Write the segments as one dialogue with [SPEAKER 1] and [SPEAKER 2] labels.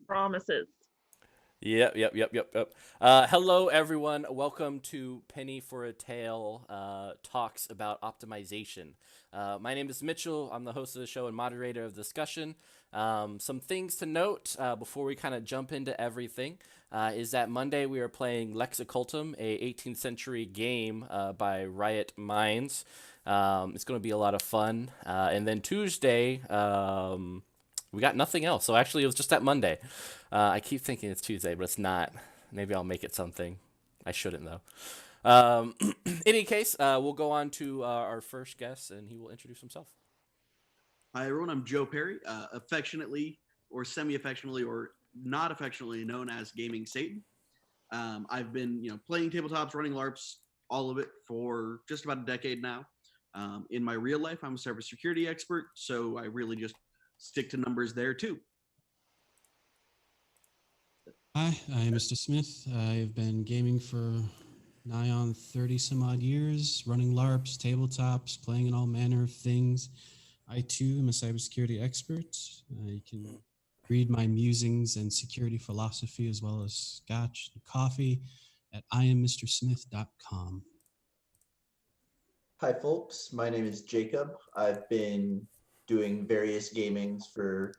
[SPEAKER 1] Promises.
[SPEAKER 2] Yep. Hello, everyone. Welcome to Penny for a Tale talks about optimization. My name is Mitchell. I'm the host of the show and moderator of the discussion. Some things to note before we kind of jump into everything is that Monday we are playing Lex Occultum, a 18th century game by Riot Minds. It's going to be a lot of fun. And then Tuesday, we got nothing else. So actually, it was just that Monday. I keep thinking it's Tuesday, but it's not. Maybe I'll make it something. I shouldn't though. In any case, we'll go on to our first guest, and he will introduce himself.
[SPEAKER 3] Hi, everyone. I'm Joe Perry, affectionately or semi-affectionately or not affectionately known as Gaming Satan. I've been, playing tabletops, running LARPs, all of it for just about a decade now. In my real life, I'm a cybersecurity expert, so I really just stick to numbers there too.
[SPEAKER 4] Hi, I am Mr. Smith. I've been gaming for nigh on 30 some odd years, running LARPs, tabletops, playing in all manner of things. I too am a cybersecurity expert. You can read my musings and security philosophy as well as scotch and coffee at IamMrSmith.com.
[SPEAKER 5] Hi, folks. My name is Jacob. I've been doing various gamings for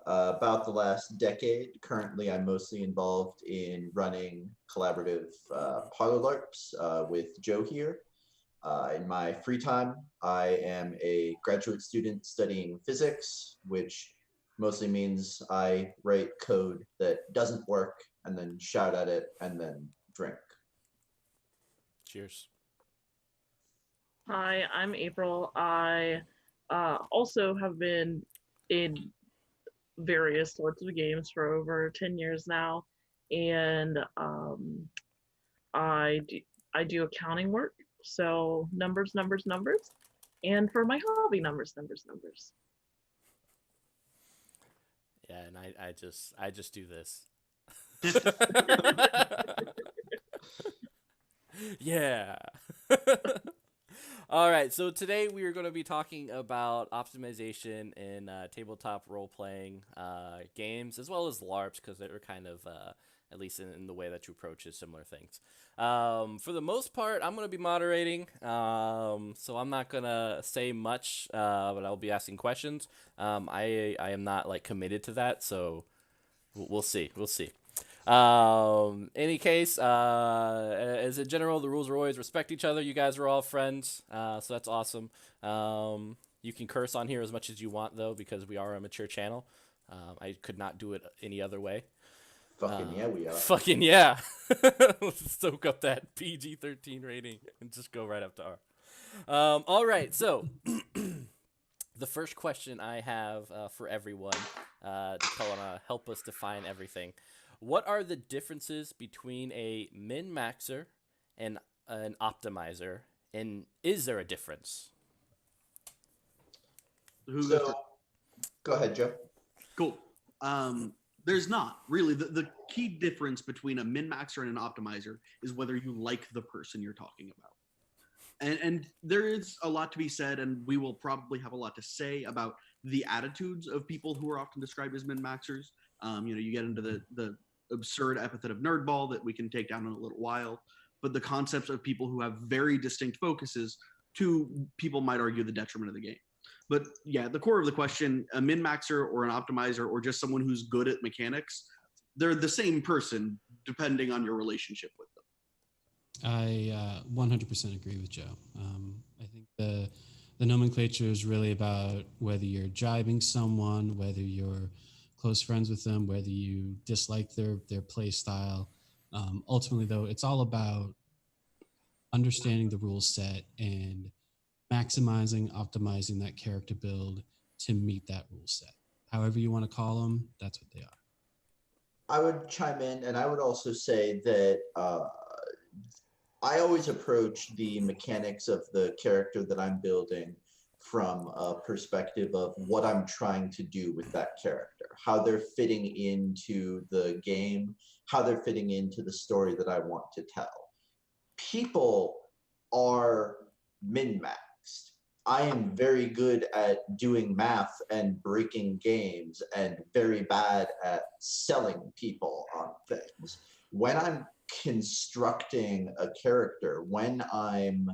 [SPEAKER 5] about the last decade. Currently, I'm mostly involved in running collaborative parlor LARPs with Joe here. In my free time, I am a graduate student studying physics, which mostly means I write code that doesn't work and then shout at it and then drink.
[SPEAKER 2] Cheers.
[SPEAKER 1] Hi, I'm April. I also have been in various sorts of games for over 10 years now, and I do, I do accounting work, so numbers. And for my hobby, numbers.
[SPEAKER 2] Yeah, and I just do this. Yeah. All right, so today we are going to be talking about optimization in tabletop role playing games as well as LARPs because they're kind of, at least in the way that you approach is similar things. For the most part, I'm going to be moderating, so I'm not going to say much, but I'll be asking questions. I am not like committed to that, so we'll see. We'll see. Any case, as a general, the rules are always respect each other. You guys are all friends, so that's awesome. You can curse on here as much as you want, though, because we are a mature channel. I could not do it any other way.
[SPEAKER 5] Fucking yeah, we are.
[SPEAKER 2] Fucking yeah. Let's soak up that PG-13 rating and just go right up to R. All right, so the first question I have for everyone to help us define everything. What are the differences between a min-maxer and an optimizer, and is there a difference?
[SPEAKER 3] Who goes first?
[SPEAKER 5] Go ahead, Joe.
[SPEAKER 3] Cool. There's not really the key difference between a min-maxer and an optimizer is whether you like the person you're talking about. And there is a lot to be said, and we will probably have a lot to say about the attitudes of people who are often described as min-maxers. You get into the absurd epithet of nerdball that we can take down in a little while, but the concepts of people who have very distinct focuses to, people might argue, the detriment of the game. But yeah, the core of the question, a min-maxer or an optimizer or just someone who's good at mechanics, they're the same person depending on your relationship with them.
[SPEAKER 4] I 100% agree with Joe. I think the nomenclature is really about whether you're jibing someone, whether you're close friends with them, whether you dislike their play style. Ultimately, though, it's all about understanding the rule set and maximizing, optimizing that character build to meet that rule set. However you want to call them, that's what they are.
[SPEAKER 5] I would chime in, and I would also say that I always approach the mechanics of the character that I'm building from a perspective of what I'm trying to do with that character, how they're fitting into the game, how they're fitting into the story that I want to tell. People are min-maxed. I am very good at doing math and breaking games and very bad at selling people on things. When I'm constructing a character, when I'm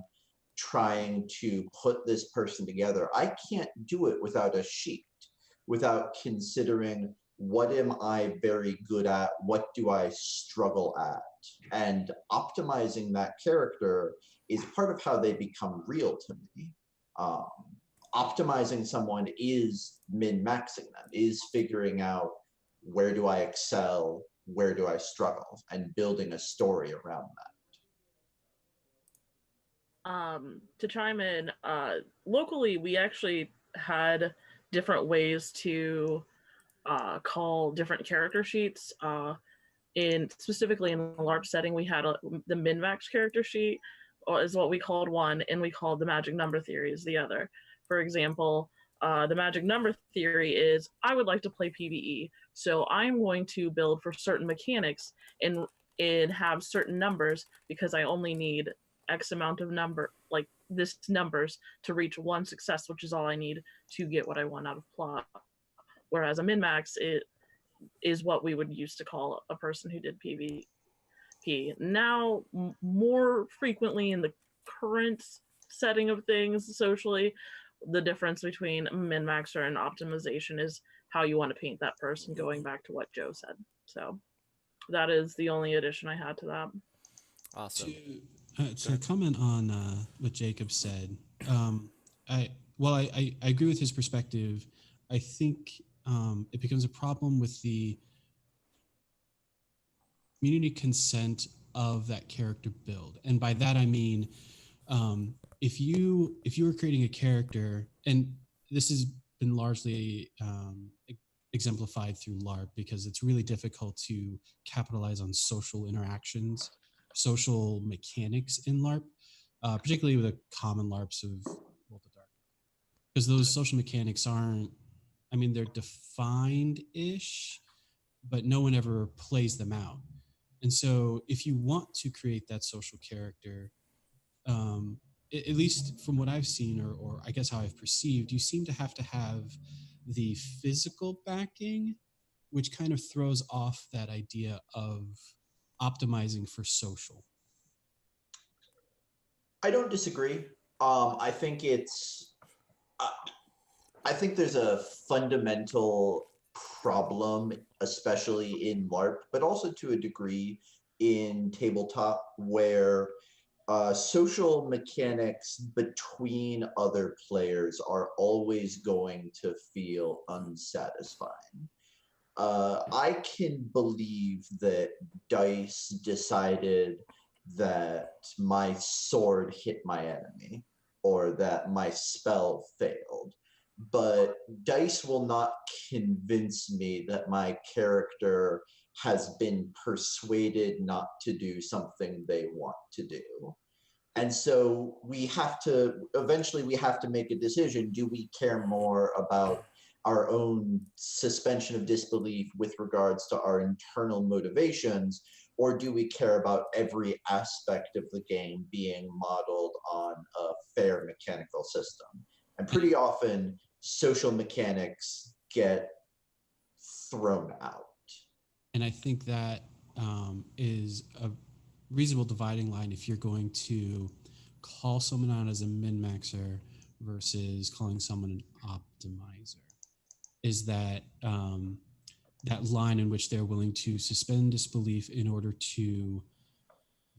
[SPEAKER 5] trying to put this person together, I can't do it without a sheet, without considering what am I very good at, what do I struggle at, and optimizing that character is part of how they become real to me. Um, Optimizing someone is min-maxing them, is figuring out where do I excel, where do I struggle, and building a story around
[SPEAKER 1] To chime in, locally we actually had different ways to call different character sheets. Specifically in the LARP setting, we had the min-max character sheet is what we called one, and we called the magic number theory is the other. For example, the magic number theory is I would like to play PvE, so I'm going to build for certain mechanics and have certain numbers because I only need X amount of like this numbers to reach one success, which is all I need to get what I want out of plot. Whereas a min-max is what we would use to call a person who did PvP. Now, more frequently in the current setting of things socially, the difference between min-maxer and optimization is how you want to paint that person, going back to what Joe said. So that is the only addition I had to that.
[SPEAKER 2] Awesome.
[SPEAKER 4] To comment on what Jacob said, I agree with his perspective. I think it becomes a problem with the community consent of that character build, and by that I mean, if you were creating a character, and this has been largely exemplified through LARP because it's really difficult to capitalize on social interactions, social mechanics in LARP, particularly with the common LARPs of World of Darkness, because those social mechanics aren't, I mean, they're defined-ish, but no one ever plays them out. And so if you want to create that social character, at least from what I've seen, or I guess how I've perceived, you seem to have the physical backing, which kind of throws off that idea of optimizing for social.
[SPEAKER 5] I don't disagree. I think I think there's a fundamental problem, especially in LARP, but also to a degree in tabletop, where social mechanics between other players are always going to feel unsatisfying. I can believe that DICE decided that my sword hit my enemy or that my spell failed, but DICE will not convince me that my character has been persuaded not to do something they want to do. And so eventually we have to make a decision. Do we care more about our own suspension of disbelief with regards to our internal motivations, or do we care about every aspect of the game being modeled on a fair mechanical system? And pretty often, social mechanics get thrown out.
[SPEAKER 4] And I think that is a reasonable dividing line if you're going to call someone out as a min-maxer versus calling someone an optimizer, is that that line in which they're willing to suspend disbelief in order to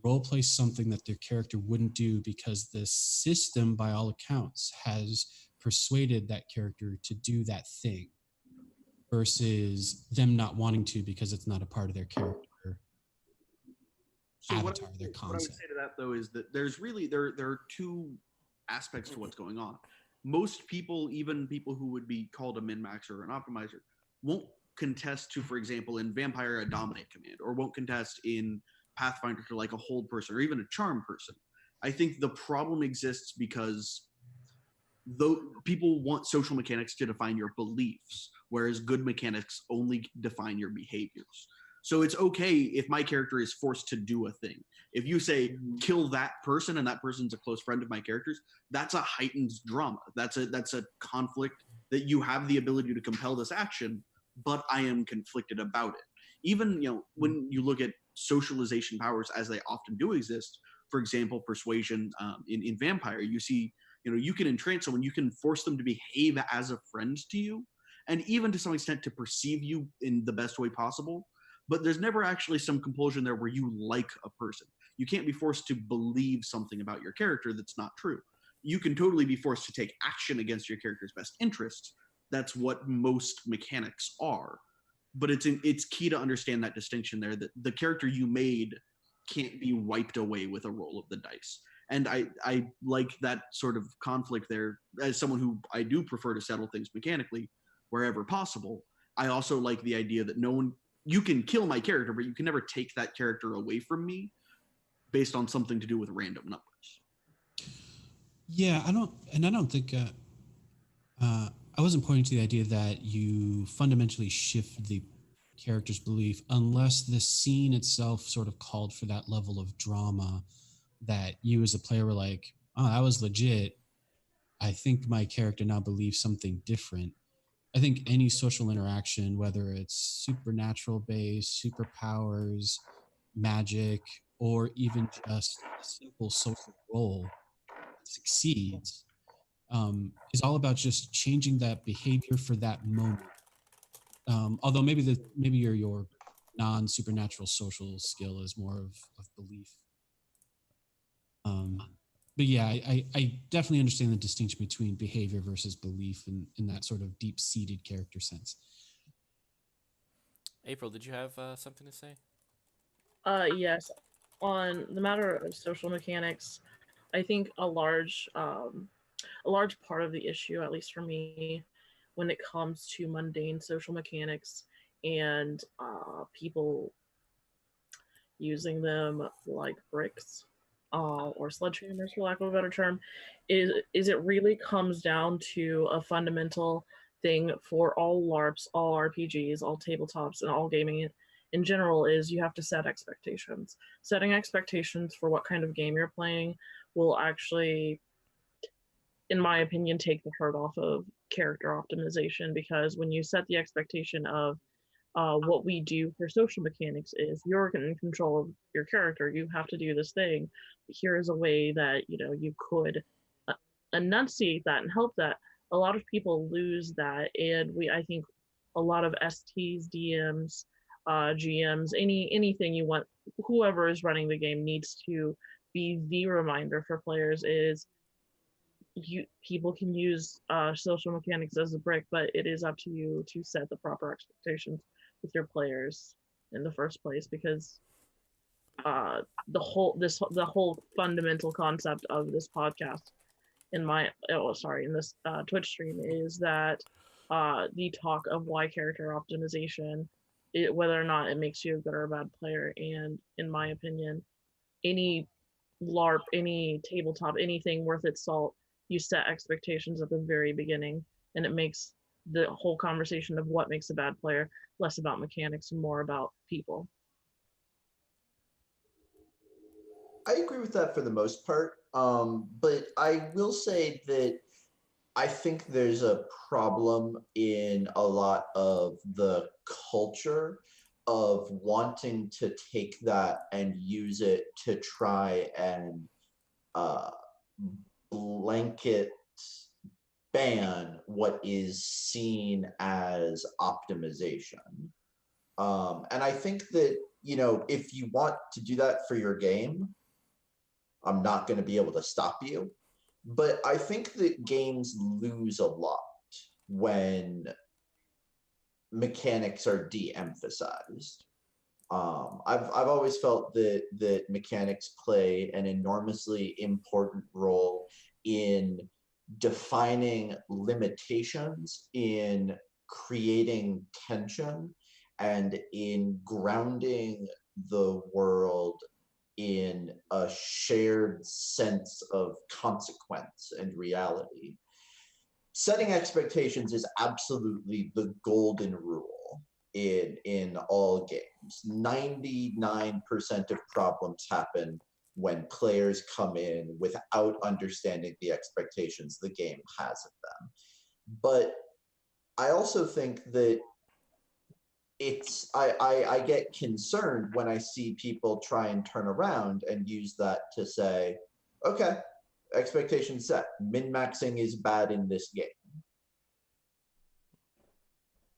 [SPEAKER 4] roleplay something that their character wouldn't do because the system, by all accounts, has persuaded that character to do that thing, versus them not wanting to because it's not a part of their character avatar, their concept.
[SPEAKER 3] What I would say to that, though, is that there's really there are two aspects to what's going on. Most people, even people who would be called a min-maxer or an optimizer, won't contest to, for example, in Vampire, a dominate command, or won't contest in Pathfinder to like a hold person or even a charm person. I think the problem exists because though people want social mechanics to define your beliefs, whereas good mechanics only define your behaviors. So it's okay if my character is forced to do a thing. If you say kill that person and that person's a close friend of my character's, that's a heightened drama. That's a conflict that you have the ability to compel this action, but I am conflicted about it. Even, when you look at socialization powers as they often do exist, for example, persuasion in Vampire, you see, you can entrance someone, you can force them to behave as a friend to you, and even to some extent to perceive you in the best way possible. But there's never actually some compulsion there where you like a person. You can't be forced to believe something about your character that's not true. You can totally be forced to take action against your character's best interests. That's what most mechanics are. But it's key to understand that distinction there, that the character you made can't be wiped away with a roll of the dice. And I like that sort of conflict there. As someone who I do prefer to settle things mechanically wherever possible, I also like the idea that you can kill my character, but you can never take that character away from me based on something to do with random numbers.
[SPEAKER 4] Yeah, I don't think I wasn't pointing to the idea that you fundamentally shift the character's belief unless the scene itself sort of called for that level of drama that you as a player were like, oh, that was legit. I think my character now believes something different. I think any social interaction, whether it's supernatural based, superpowers, magic, or even just a simple social role that succeeds, is all about just changing that behavior for that moment. Although maybe your non-supernatural social skill is more of belief. But yeah, I definitely understand the distinction between behavior versus belief in that sort of deep-seated character sense.
[SPEAKER 2] April, did you have something to say?
[SPEAKER 1] Yes. On the matter of social mechanics, I think a large part of the issue, at least for me, when it comes to mundane social mechanics and people using them like bricks or sledgehammers, for lack of a better term, is it really comes down to a fundamental thing for all LARPs, all RPGs, all tabletops, and all gaming in general is you have to set expectations. Setting expectations for what kind of game you're playing will actually, in my opinion, take the hurt off of character optimization, because when you set the expectation of what we do for social mechanics is you're in control of your character, you have to do this thing, here is a way that you could enunciate that and help that. A lot of people lose that, and I think a lot of STs, DMs, GMs, anything you want, whoever is running the game needs to be the reminder for players is people can use social mechanics as a brick, but it is up to you to set the proper expectations with your players in the first place, because the whole fundamental concept of this podcast in this Twitch stream is that the talk of why character optimization, whether or not it makes you a good or a bad player. And in my opinion, any LARP, any tabletop, anything worth its salt, you set expectations at the very beginning, and it makes the whole conversation of what makes a bad player less about mechanics and more about people.
[SPEAKER 5] I agree with that for the most part, but I will say that I think there's a problem in a lot of the culture of wanting to take that and use it to try and blanket ban what is seen as optimization. And I think that, if you want to do that for your game, I'm not going to be able to stop you. But I think that games lose a lot when mechanics are de-emphasized. I've always felt that mechanics play an enormously important role in defining limitations, in creating tension, and in grounding the world in a shared sense of consequence and reality. Setting expectations is absolutely the golden rule. in all games. 99% of problems happen when players come in without understanding the expectations the game has of them. But I also think that I get concerned when I see people try and turn around and use that to say, okay, expectation set. Min-maxing is bad in this game.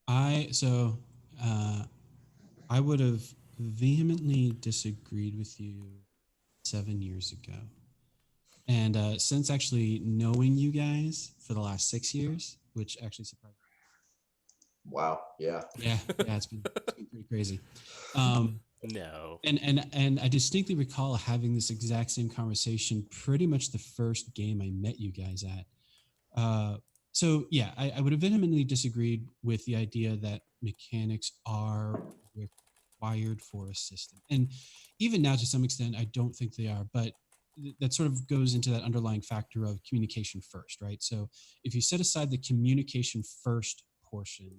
[SPEAKER 4] I would have vehemently disagreed with you 7 years ago. And since actually knowing you guys for the last 6 years, which actually surprised me.
[SPEAKER 5] Wow. Yeah.
[SPEAKER 4] Yeah, it's been pretty crazy.
[SPEAKER 2] No.
[SPEAKER 4] And I distinctly recall having this exact same conversation pretty much the first game I met you guys at. So yeah, I would have vehemently disagreed with the idea that mechanics are required for a system. And even now, to some extent, I don't think they are, but that sort of goes into that underlying factor of communication first, right? So if you set aside the communication first portion,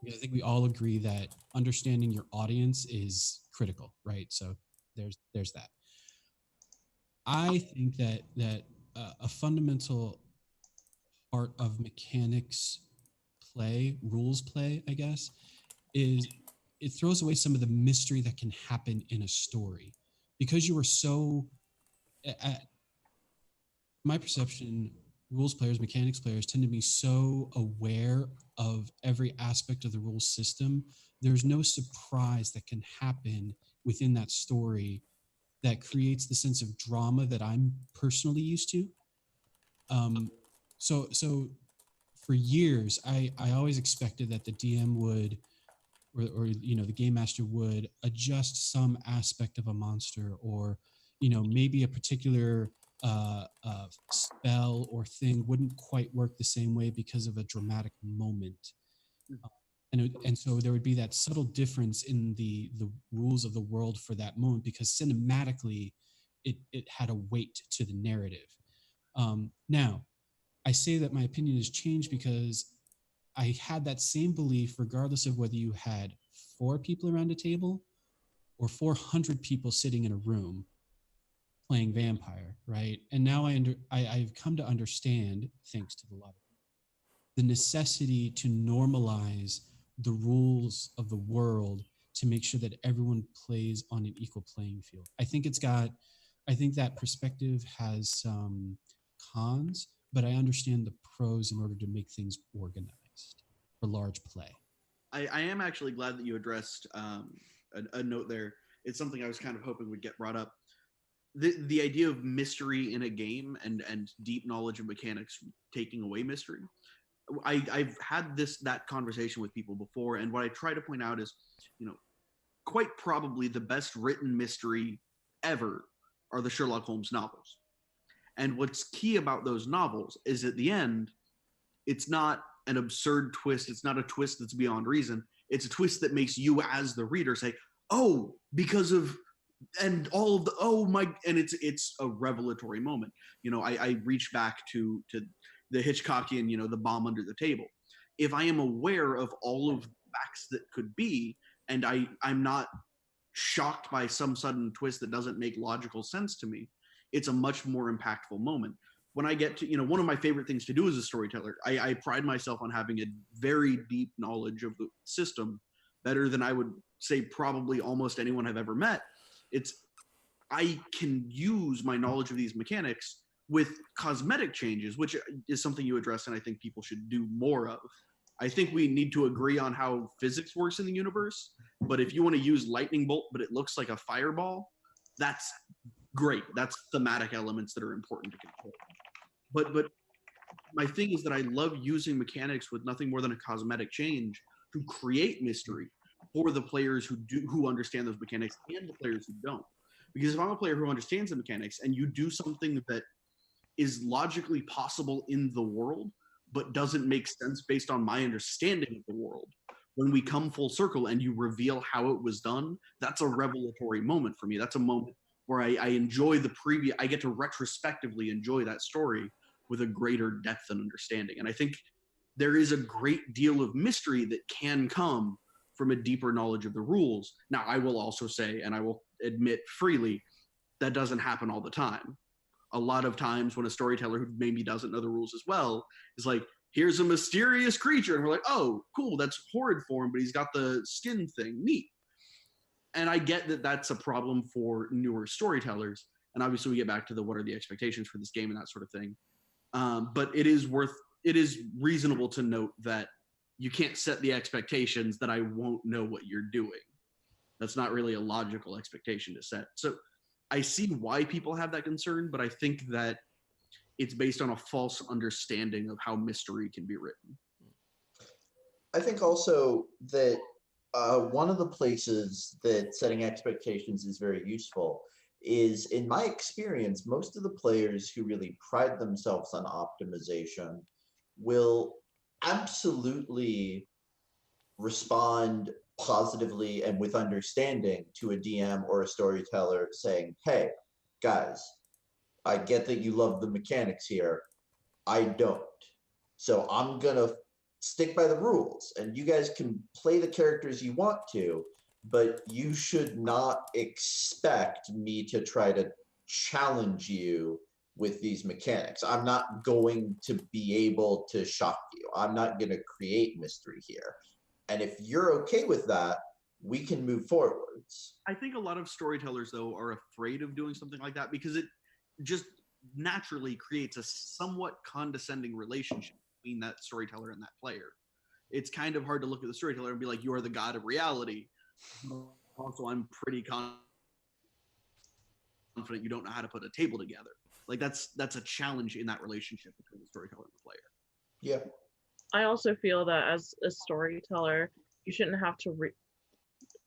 [SPEAKER 4] because I think we all agree that understanding your audience is critical, right? So there's that. I think that a fundamental part of mechanics play, rules play, I guess, is it throws away some of the mystery that can happen in a story. Because you are so, at my perception, rules players, mechanics players tend to be so aware of every aspect of the rules system. There's no surprise that can happen within that story that creates the sense of drama that I'm personally used to. So for years, I always expected that the DM would, or the game master would adjust some aspect of a monster, or maybe a particular spell or thing wouldn't quite work the same way because of a dramatic moment. And so there would be that subtle difference in the rules of the world for that moment, because cinematically it had a weight to the narrative. Now, I say that my opinion has changed because I had that same belief regardless of whether you had 4 people around a table or 400 people sitting in a room playing vampire, right? And now I've come to understand, thanks to the love, the necessity to normalize the rules of the world to make sure that everyone plays on an equal playing field. I think that perspective has some cons, but I understand the pros in order to make things organized for large play.
[SPEAKER 3] I am actually glad that you addressed a note there. It's something I was kind of hoping would get brought up. The idea of mystery in a game and deep knowledge of mechanics taking away mystery. I've had that conversation with people before, and what I try to point out is, quite probably the best written mystery ever are the Sherlock Holmes novels. And what's key about those novels is at the end, it's not an absurd twist. It's not a twist that's beyond reason. It's a twist that makes you as the reader say, oh, because of, and all of the, oh my, and it's a revelatory moment. I reach back to the Hitchcockian, the bomb under the table. If I am aware of all of the facts that could be, and I'm not shocked by some sudden twist that doesn't make logical sense to me, it's a much more impactful moment. When I get to, one of my favorite things to do as a storyteller, I pride myself on having a very deep knowledge of the system, better than I would say probably almost anyone I've ever met. I can use my knowledge of these mechanics with cosmetic changes, which is something you address and I think people should do more of. I think we need to agree on how physics works in the universe, but if you want to use lightning bolt, but it looks like a fireball, that's great. That's thematic elements that are important to control. But my thing is that I love using mechanics with nothing more than a cosmetic change to create mystery for the players who understand those mechanics and the players who don't. Because if I'm a player who understands the mechanics and you do something that is logically possible in the world, but doesn't make sense based on my understanding of the world, when we come full circle and you reveal how it was done, that's a revelatory moment for me. That's a moment where I enjoy I get to retrospectively enjoy that story with a greater depth and understanding. And I think there is a great deal of mystery that can come from a deeper knowledge of the rules. Now, I will also say, and I will admit freely, that doesn't happen all the time. A lot of times when a storyteller who maybe doesn't know the rules as well is like, here's a mysterious creature, and we're like, oh, cool, that's horrid form, but he's got the skin thing, neat. And I get that that's a problem for newer storytellers, and obviously we get back to the what are the expectations for this game and that sort of thing. But it is reasonable to note that you can't set the expectations that I won't know what you're doing. That's not really a logical expectation to set. So I see why people have that concern, but I think that it's based on a false understanding of how mystery can be written.
[SPEAKER 5] I think also that one of the places that setting expectations is very useful is, in my experience, most of the players who really pride themselves on optimization will absolutely respond positively and with understanding to a DM or a storyteller saying, hey, guys, I get that you love the mechanics here. I don't. So I'm going to stick by the rules, and you guys can play the characters you want to, but you should not expect me to try to challenge you with these mechanics. I'm not going to be able to shock you. I'm not going to create mystery here. And if you're okay with that, we can move forwards.
[SPEAKER 3] I think a lot of storytellers, though, are afraid of doing something like that because it just naturally creates a somewhat condescending relationship between that storyteller and that player. It's kind of hard to look at the storyteller and be like, you are the god of reality. Also, I'm pretty confident you don't know how to put a table together. Like that's a challenge in that relationship between the storyteller and the player.
[SPEAKER 5] Yeah.
[SPEAKER 1] I also feel that as a storyteller, you shouldn't have to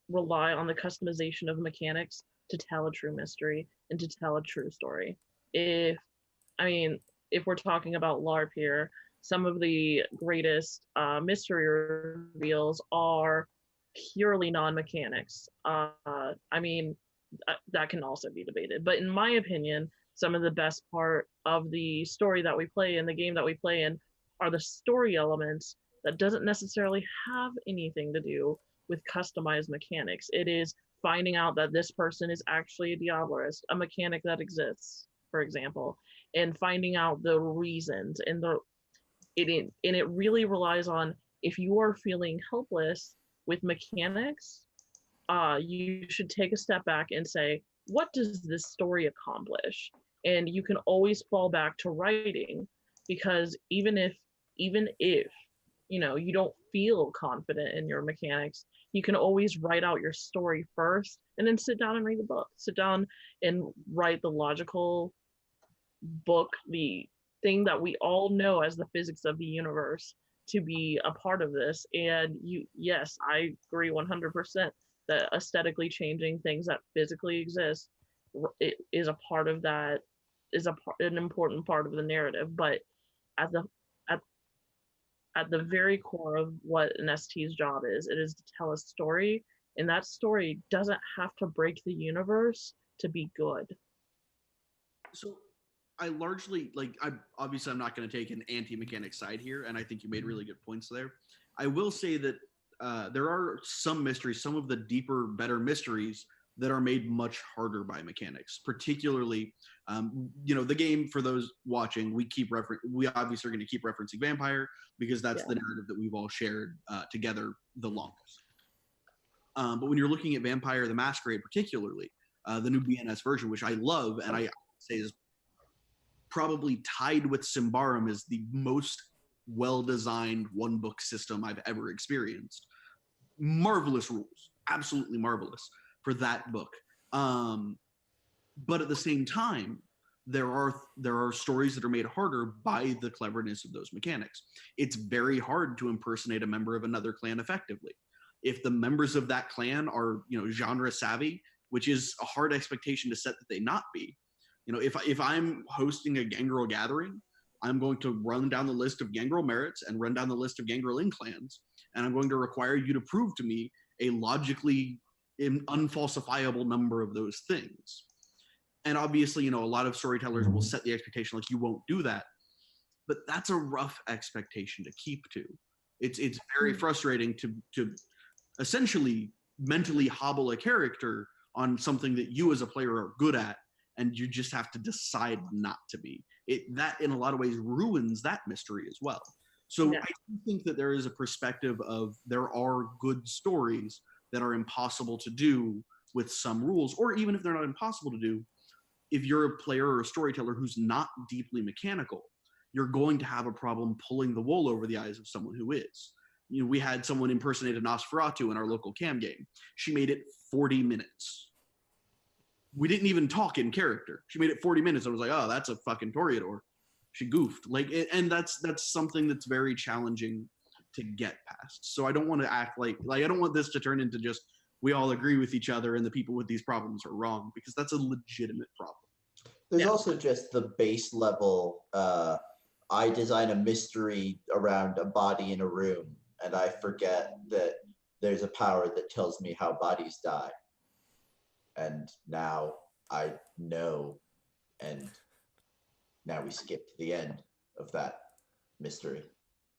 [SPEAKER 1] rely on the customization of mechanics to tell a true mystery and to tell a true story. If we're talking about LARP here, some of the greatest mystery reveals are purely non-mechanics. That can also be debated. But in my opinion, some of the best part of the story that we play in, the game that we play in, are the story elements that doesn't necessarily have anything to do with customized mechanics. It is finding out that this person is actually a Diablerist, a mechanic that exists, for example, and finding out the reasons and it really relies on, if you are feeling helpless with mechanics, you should take a step back and say, what does this story accomplish? And you can always fall back to writing, because even if you don't feel confident in your mechanics, you can always write out your story first and then sit down and read the book. Sit down and write the logical book, the thing that we all know as the physics of the universe, to be a part of this. And yes, I agree 100% that aesthetically changing things that physically exist is a part of that, an important part of the narrative. But at the very core of what an ST's job is, it is to tell a story, and that story doesn't have to break the universe to be good.
[SPEAKER 3] So I largely, I'm not going to take an anti-mechanic side here, and I think you made really good points there. I will say that there are some mysteries, some of the deeper, better mysteries that are made much harder by mechanics. Particularly, the game, for those watching, we obviously are going to keep referencing Vampire because that's the narrative that we've all shared together the longest. But when you're looking at Vampire the Masquerade, particularly the new BNS version, which I love, and I say is probably tied with Symbaroum as the most well-designed one-book system I've ever experienced. Marvelous rules, absolutely marvelous for that book. But at the same time, there are stories that are made harder by the cleverness of those mechanics. It's very hard to impersonate a member of another clan effectively. If the members of that clan are, genre savvy, which is a hard expectation to set that they not be. If I'm hosting a Gangrel gathering, I'm going to run down the list of Gangrel merits and run down the list of Gangrel clans, and I'm going to require you to prove to me a logically unfalsifiable number of those things. And obviously, a lot of storytellers will set the expectation like you won't do that, but that's a rough expectation to keep to. It's very frustrating to essentially mentally hobble a character on something that you as a player are good at, and you just have to decide not to be. That in a lot of ways ruins that mystery as well. So
[SPEAKER 1] Yeah.
[SPEAKER 3] I do think that there is a perspective of there are good stories that are impossible to do with some rules, or even if they're not impossible to do, if you're a player or a storyteller who's not deeply mechanical, you're going to have a problem pulling the wool over the eyes of someone who is. You know, we had someone impersonate a Nosferatu in our local cam game. She made it 40 minutes. We didn't even talk in character. She made it 40 minutes. I was like, oh, that's a fucking Toreador. She goofed. And that's something that's very challenging to get past. So I don't want to act like I don't want this to turn into just we all agree with each other and the people with these problems are wrong, because that's a legitimate problem.
[SPEAKER 5] There's
[SPEAKER 1] Yeah.
[SPEAKER 5] also just the base level. I design a mystery around a body in a room, and I forget that there's a power that tells me how bodies die. And now I know, and now we skip to the end of that mystery.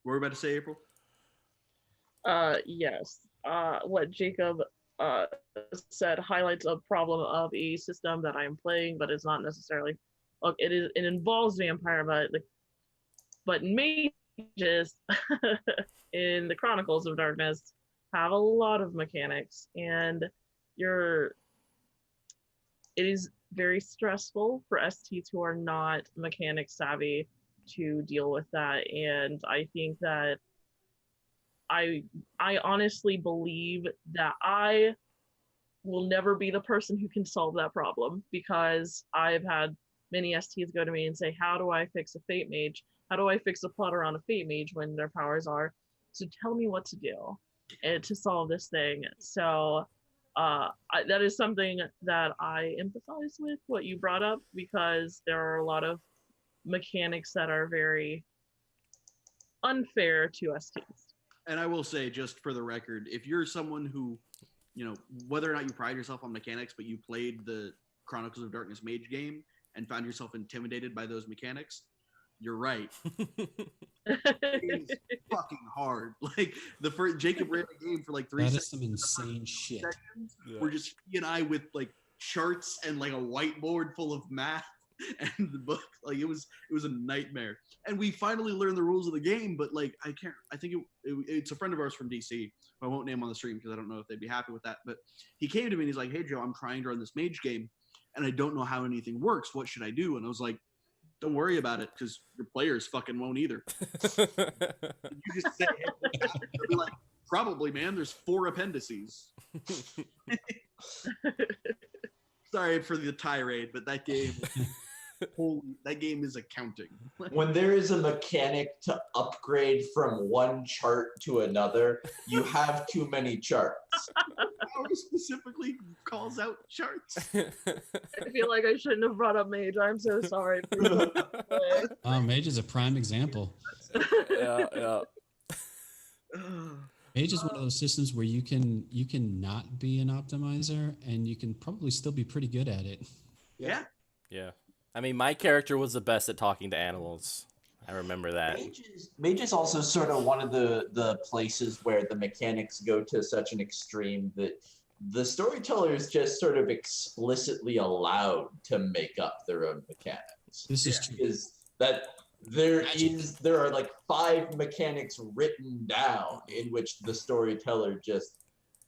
[SPEAKER 3] What were you about to say, April?
[SPEAKER 1] Yes. What Jacob said highlights a problem of a system that I'm playing, but it's not necessarily. Look, it involves vampire, but mages in the Chronicles of Darkness have a lot of mechanics, and it is very stressful for STs who are not mechanic savvy to deal with that. And I think that I honestly believe that I will never be the person who can solve that problem, because I've had many STs go to me and say, how do I fix a Fate Mage? How do I fix a plot around a Fate Mage when their powers are? So tell me what to do and to solve this thing. So that is something that I empathize with what you brought up, because there are a lot of mechanics that are very unfair to STs.
[SPEAKER 3] And I will say, just for the record, if you're someone who, you know, whether or not you pride yourself on mechanics, but you played the Chronicles of Darkness Mage game and found yourself intimidated by those mechanics, you're right. It is fucking hard. Like the first Jacob ran a game for like 3
[SPEAKER 4] That is
[SPEAKER 3] seconds.
[SPEAKER 4] some insane shit.
[SPEAKER 2] Yeah.
[SPEAKER 3] We're just he and I with like charts and like a whiteboard full of math and the book. Like it was a nightmare. And we finally learned the rules of the game, but like I think it's a friend of ours from DC, who I won't name on the stream because I don't know if they'd be happy with that. But he came to me and he's like, "Hey Joe, I'm trying to run this mage game and I don't know how anything works. What should I do?" And I was like, "Don't worry about it, because your players fucking won't either." You just say, "Hey, what's happening?" They'll be like, "Probably, man. There's 4 appendices." Sorry for the tirade, but that game, that game is accounting.
[SPEAKER 5] When there is a mechanic to upgrade from one chart to another, you have too many charts.
[SPEAKER 3] Power specifically calls out charts.
[SPEAKER 1] I feel like I shouldn't have brought up Mage. I'm so sorry.
[SPEAKER 4] Mage is a prime example.
[SPEAKER 2] yeah.
[SPEAKER 4] Mage is one of those systems where you can not be an optimizer and you can probably still be pretty good at it.
[SPEAKER 3] Yeah.
[SPEAKER 2] Yeah. I mean, my character was the best at talking to animals. I remember that.
[SPEAKER 5] Mage is also sort of one of the places where the mechanics go to such an extreme that the storyteller is just sort of explicitly allowed to make up their own mechanics.
[SPEAKER 4] This is true.
[SPEAKER 5] Is that there are like 5 mechanics written down in which the storyteller just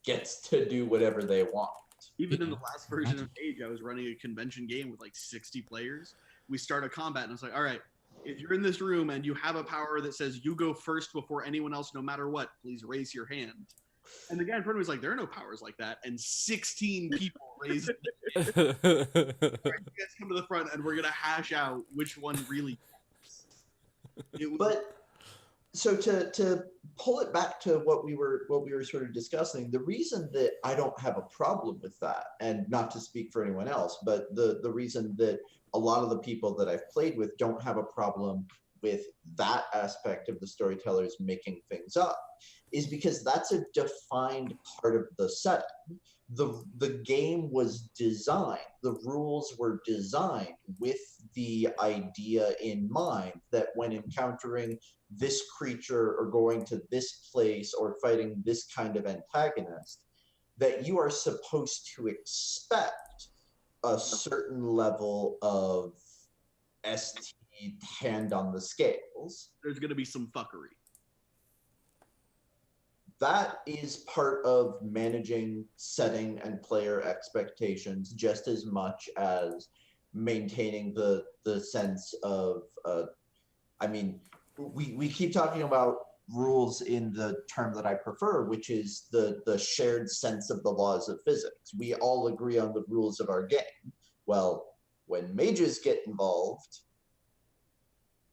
[SPEAKER 5] gets to do whatever they want.
[SPEAKER 3] Even in the last version of Mage, I was running a convention game with like 60 players. We start a combat, and it's like, all right, if you're in this room and you have a power that says you go first before anyone else, no matter what, please raise your hand. And the guy in front of me was like, there are no powers like that. And 16 people raised their hand. All right, you guys come to the front, and we're going to hash out which one really counts.
[SPEAKER 5] But so to pull it back to what we were sort of discussing, the reason that I don't have a problem with that, and not to speak for anyone else, but the reason that a lot of the people that I've played with don't have a problem with that aspect of the storytellers making things up is because that's a defined part of the setting. The game was designed, the rules were designed with the idea in mind that when encountering this creature or going to this place or fighting this kind of antagonist, that you are supposed to expect a certain level of ST hand on the scales.
[SPEAKER 3] There's going to be some fuckery.
[SPEAKER 5] That is part of managing setting and player expectations just as much as maintaining the sense of I mean, we keep talking about rules in the term that I prefer, which is the shared sense of the laws of physics. We all agree on the rules of our game. Well, when mages get involved,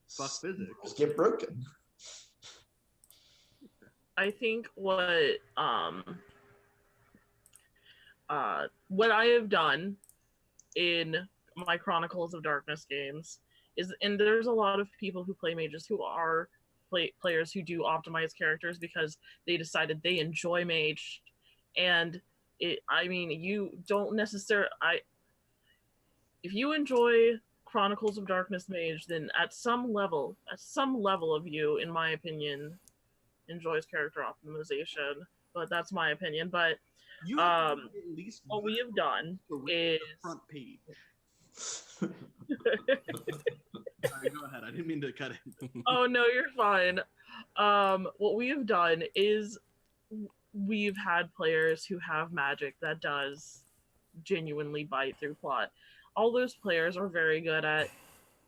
[SPEAKER 3] Fuck physics.
[SPEAKER 5] rules get broken.
[SPEAKER 1] I think what I have done in my Chronicles of Darkness games is, and there's a lot of people who play mages who are players who do optimize characters because they decided they enjoy mage, and you don't necessarily. If you enjoy Chronicles of Darkness mage, then at some level of you, in my opinion, enjoys character optimization. But that's my opinion. But
[SPEAKER 3] You have to at least
[SPEAKER 1] what we have done
[SPEAKER 3] read
[SPEAKER 1] is
[SPEAKER 3] the front page. Sorry, go ahead. I didn't mean to cut it.
[SPEAKER 1] Oh no, you're fine. What we have done is we've had players who have magic that does genuinely bite through plot. All those players are very good at,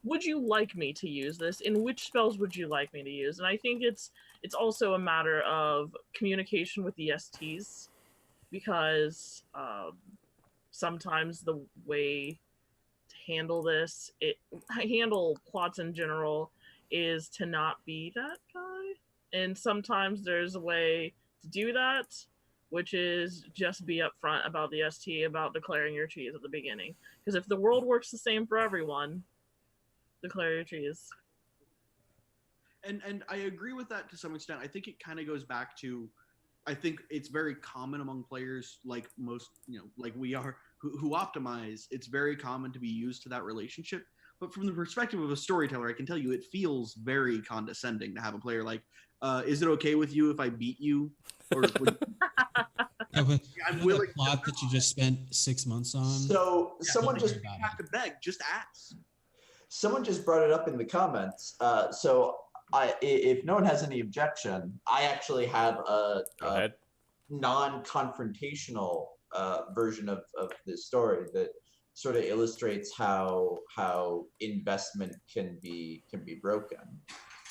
[SPEAKER 1] would you like me to use this? In which spells would you like me to use? And I think it's also a matter of communication with the STs, because sometimes the way to handle plots in general is to not be that guy. And sometimes there's a way to do that, which is just be upfront about the ST, about declaring your cheese at the beginning. Because if the world works the same for everyone, declare your cheese.
[SPEAKER 3] And I agree with that to some extent. I think it kind of goes back to, I think it's very common among players, like most, like we are, who optimize. It's very common to be used to that relationship. But from the perspective of a storyteller, I can tell you it feels very condescending to have a player like, is it okay with you if I beat you? Or
[SPEAKER 4] I'm willing. Plot that you just spent 6 months on.
[SPEAKER 5] So someone just
[SPEAKER 3] have to beg, just ask.
[SPEAKER 5] Someone just brought it up in the comments. So if no one has any objection, I actually have a non-confrontational version of this story that sort of illustrates how investment can be broken.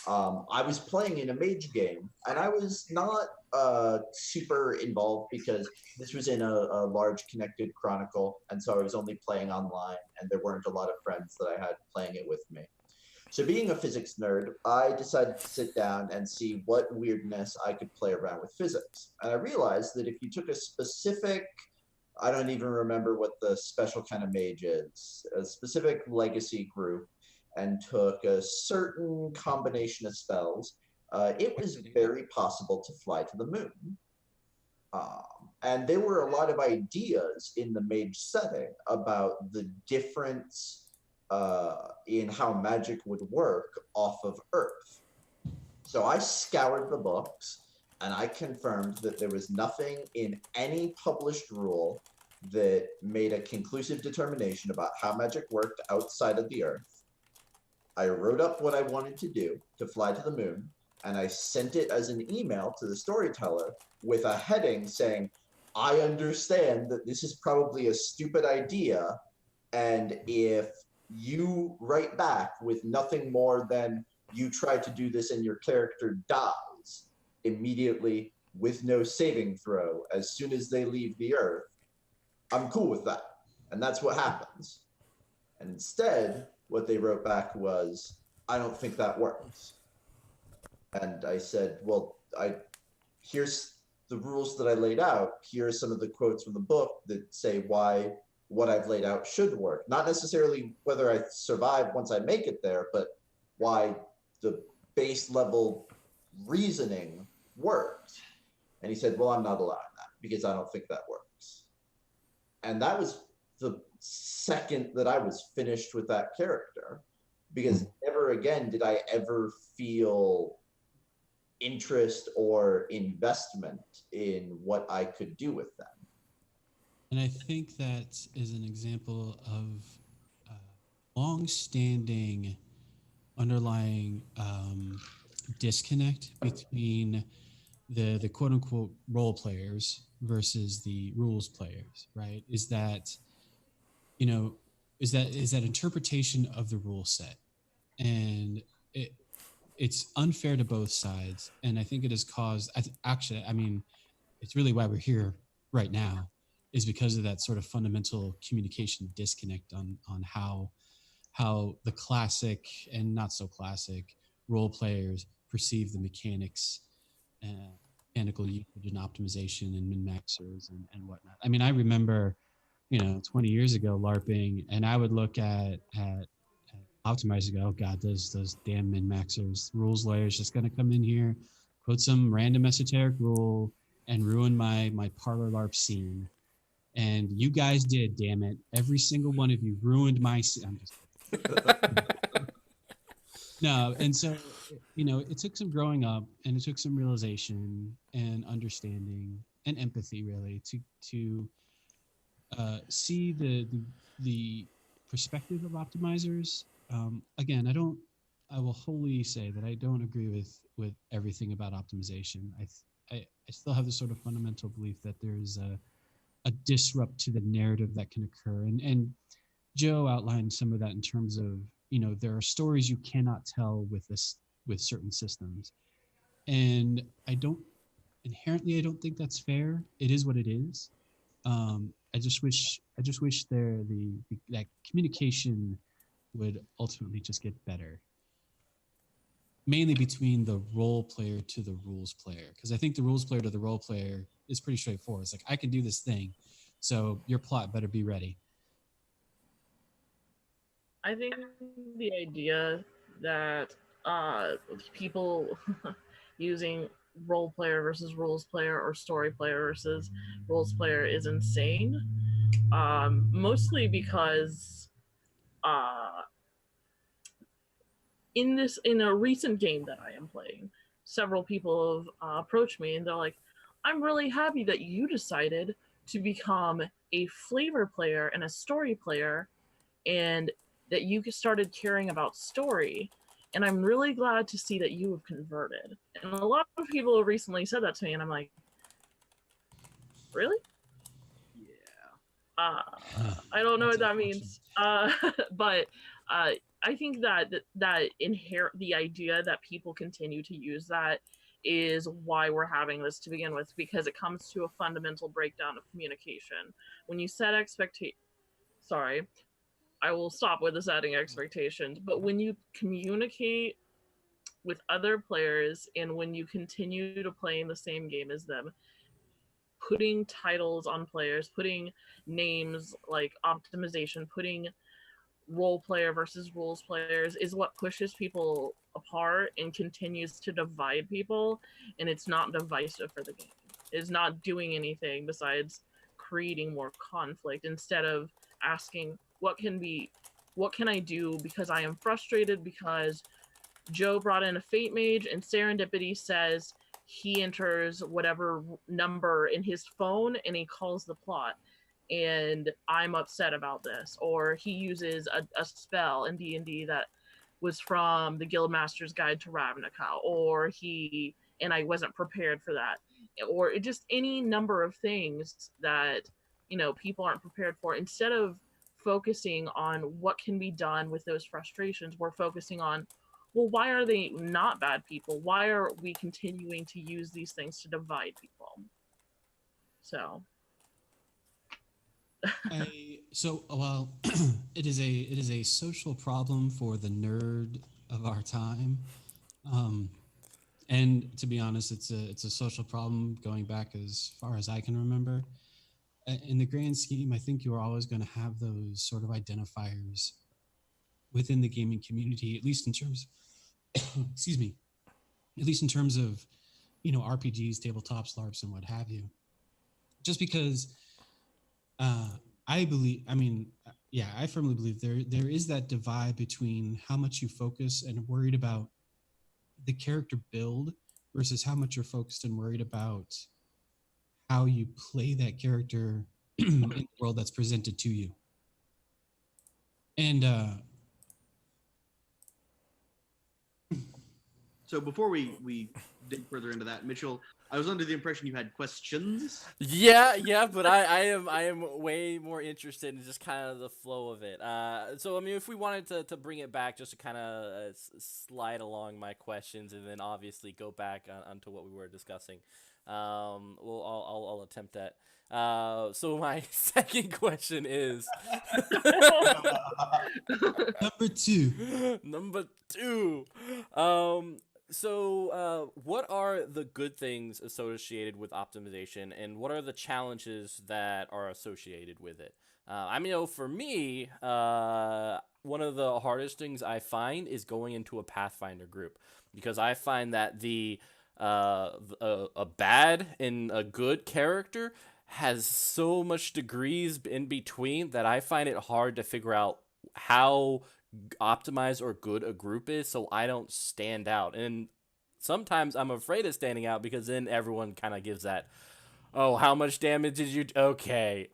[SPEAKER 5] I was playing in a mage game, and I was not super involved because this was in a large connected chronicle, and so I was only playing online, and there weren't a lot of friends that I had playing it with me. So being a physics nerd, I decided to sit down and see what weirdness I could play around with physics. And I realized that if you took a specific, I don't even remember what the special kind of mage is, a specific legacy group, and took a certain combination of spells, it was very possible to fly to the moon. And there were a lot of ideas in the mage setting about the difference in how magic would work off of Earth. So I scoured the books, and I confirmed that there was nothing in any published rule that made a conclusive determination about how magic worked outside of the Earth. I wrote up what I wanted to do to fly to the moon, and I sent it as an email to the storyteller with a heading saying, I understand that this is probably a stupid idea, and if you write back with nothing more than you tried to do this and your character dies immediately with no saving throw as soon as they leave the Earth, I'm cool with that. And that's what happens. And instead, what they wrote back was, I don't think that works. And I said, well, here's the rules that I laid out. Here are some of the quotes from the book that say why what I've laid out should work. Not necessarily whether I survive once I make it there, but why the base level reasoning worked. And he said, well, I'm not allowing that because I don't think that works. And that was the second that I was finished with that character, because never again did I ever feel interest or investment in what I could do with them.
[SPEAKER 4] And I think that is an example of long-standing underlying disconnect between the quote-unquote role players versus the rules players, right? Is that interpretation of the rule set, and it's unfair to both sides, and I think it has caused. It's really why we're here right now, is because of that sort of fundamental communication disconnect on how the classic and not so classic role players perceive the mechanics, mechanical usage and optimization and min-maxers and whatnot. I mean, I remember, 20 years ago LARPing, and I would look at optimizers and go, oh God, those damn min-maxers, rules layers just gonna come in here, put some random esoteric rule and ruin my parlor LARP scene. And you guys did, damn it. Every single one of you ruined my scene. I'm just No, and so, it took some growing up, and it took some realization and understanding and empathy, really, to see the perspective of optimizers. Again, I will wholly say that I don't agree with everything about optimization. I still have this sort of fundamental belief that there's a disrupt to the narrative that can occur, and Joe outlined some of that in terms of, there are stories you cannot tell with certain systems, and I don't think that's fair. It is what it is. I just wish that communication would ultimately just get better, mainly between the role player to the rules player, because I think the rules player to the role player is pretty straightforward. It's like, I can do this thing, so your plot better be ready.
[SPEAKER 1] I think the idea that people using role player versus rules player or story player versus rules player is insane. Mostly because in a recent game that I am playing, several people have approached me and they're like, I'm really happy that you decided to become a flavor player and a story player, and that you started caring about story, and I'm really glad to see that you have converted. And a lot of people have recently said that to me, and I'm like, really?
[SPEAKER 3] Yeah.
[SPEAKER 1] I don't know what that means. But I think that the idea that people continue to use that is why we're having this to begin with, because it comes to a fundamental breakdown of communication. When you set sorry, I will stop with the setting expectations, but when you communicate with other players and when you continue to play in the same game as them, putting titles on players, putting names like optimization, putting role player versus rules players is what pushes people apart and continues to divide people, and it's not divisive for the game. It's not doing anything besides creating more conflict instead of asking what can I do, because I am frustrated because Joe brought in a fate mage and serendipity says he enters whatever number in his phone and he calls the plot, and I'm upset about this. Or he uses a spell in D&D that was from the Guildmaster's Guide to Ravnica, and I wasn't prepared for that, or just any number of things that people aren't prepared for. Instead of focusing on what can be done with those frustrations, we're focusing on, well, why are they not bad people? Why are we continuing to use these things to divide people? So
[SPEAKER 4] it is a social problem for the nerd of our time, and to be honest, it's a social problem going back as far as I can remember. In the grand scheme, I think you are always going to have those sort of identifiers within the gaming community, at least in terms excuse me, at least in terms of, RPGs, tabletops, LARPs, and what have you. Just because I believe, I firmly believe there is that divide between how much you focus and worried about the character build versus how much you're focused and worried about how you play that character in the world that's presented to you. And
[SPEAKER 3] so before we dig further into that, Mitchell, I was under the impression you had questions.
[SPEAKER 2] Yeah, but I am way more interested in just kind of the flow of it. So I mean, if we wanted to bring it back, just to kind of slide along my questions, and then obviously go back onto what we were discussing. I'll attempt that. So my second question is
[SPEAKER 4] number
[SPEAKER 2] two. So, what are the good things associated with optimization, and what are the challenges that are associated with it? For me, one of the hardest things I find is going into a Pathfinder group, because I find that a bad and a good character has so much degrees in between that I find it hard to figure out how optimized or good a group is, so I don't stand out. And sometimes I'm afraid of standing out, because then everyone kind of gives that, oh, how much damage did you okay,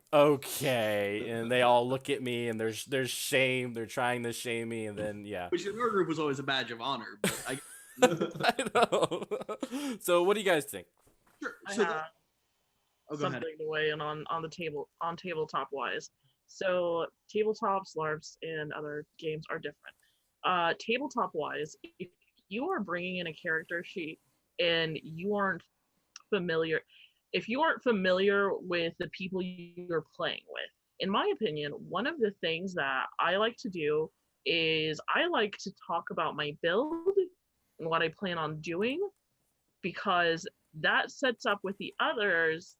[SPEAKER 2] and they all look at me, and there's shame, they're trying to shame me, and then
[SPEAKER 3] Which in our group was always a badge of honor, but I
[SPEAKER 2] know. So what do you guys think?
[SPEAKER 3] Sure.
[SPEAKER 1] I
[SPEAKER 3] So
[SPEAKER 1] have something to weigh in on tabletop wise. So tabletops, LARPs, and other games are different. Tabletop wise, if you are bringing in a character sheet and you aren't familiar, if you aren't familiar with the people you're playing with, in my opinion, one of the things that I like to do is I like to talk about my build and what I plan on doing, because that sets up with the others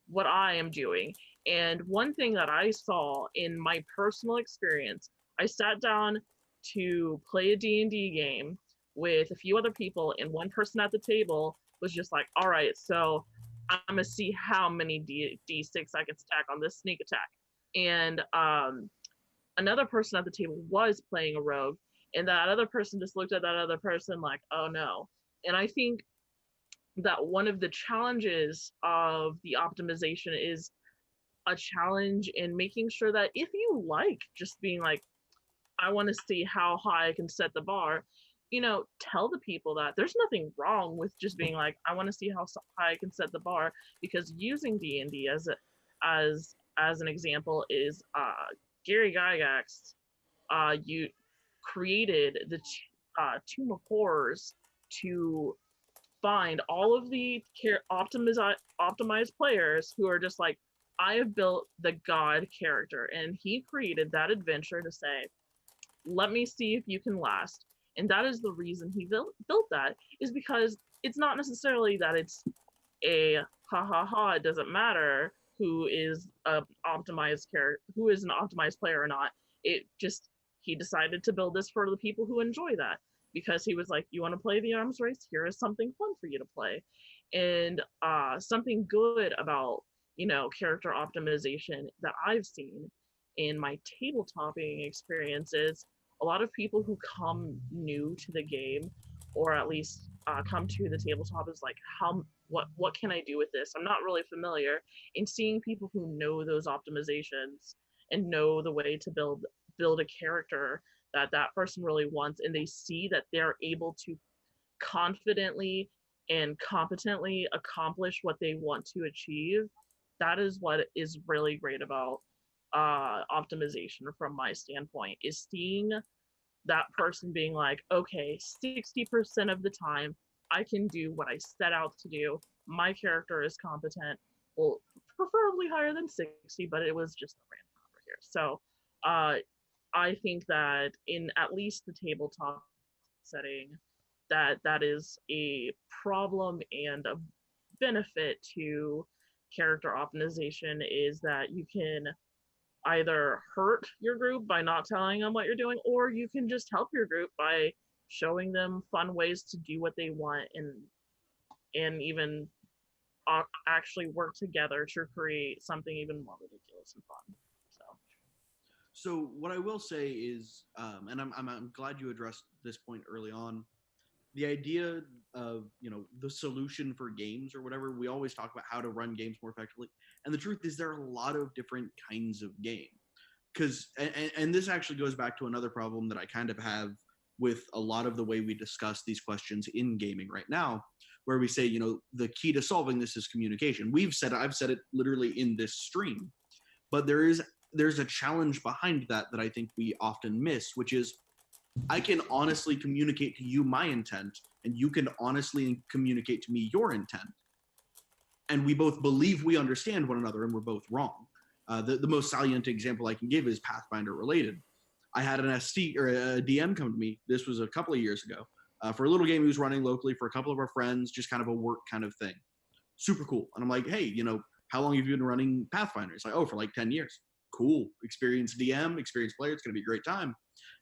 [SPEAKER 1] what I am doing. And one thing that I saw in my personal experience, I sat down to play a D&D game with a few other people, and one person at the table was just like, all right, so I'm gonna see how many D6 I can stack on this sneak attack. And another person at the table was playing a rogue, and that other person just looked at that other person like, oh no. And I think that one of the challenges of the optimization is a challenge in making sure that if you like just being like, I want to see how high I can set the bar, tell the people that there's nothing wrong with just being like, I want to see how high I can set the bar, because using D&D as an example is Gary Gygax you created the Tomb of Horrors to find all of the optimized players who are just like, I have built the god character, and he created that adventure to say, let me see if you can last. And that is the reason he built that, is because it's not necessarily that it's a it doesn't matter who is a optimized character, who is an optimized player or not. It just, he decided to build this for the people who enjoy that, because he was like, you want to play the arms race, here is something fun for you to play. And something good about character optimization that I've seen in my tabletopping experiences, a lot of people who come new to the game, or at least come to the tabletop, is like, what can I do with this? I'm not really familiar. And seeing people who know those optimizations and know the way to build a character that person really wants, and they see that they're able to confidently and competently accomplish what they want to achieve, that is what is really great about optimization from my standpoint, is seeing that person being like, okay, 60% of the time I can do what I set out to do. My character is competent. Well, preferably higher than 60, but it was just a random number here. So I think that in at least the tabletop setting, that is a problem and a benefit to character optimization, is that you can either hurt your group by not telling them what you're doing, or you can just help your group by showing them fun ways to do what they want, and even actually work together to create something even more ridiculous and fun.
[SPEAKER 3] So what I will say is, and I'm glad you addressed this point early on, the idea of the solution for games or whatever. We always talk about how to run games more effectively, and the truth is there are a lot of different kinds of game. Because and this actually goes back to another problem that I kind of have with a lot of the way we discuss these questions in gaming right now, where we say the key to solving this is communication. I've said it literally in this stream, but there's a challenge behind that I think we often miss, which is I can honestly communicate to you my intent, and you can honestly communicate to me your intent. And we both believe we understand one another, and we're both wrong. The most salient example I can give is Pathfinder related. I had an ST or a DM come to me. This was a couple of years ago for a little game he was running locally for a couple of our friends, just kind of a work kind of thing. Super cool. And I'm like, hey, how long have you been running Pathfinder? It's like, oh, for like 10 years. Cool. Experienced DM, experienced player. It's going to be a great time.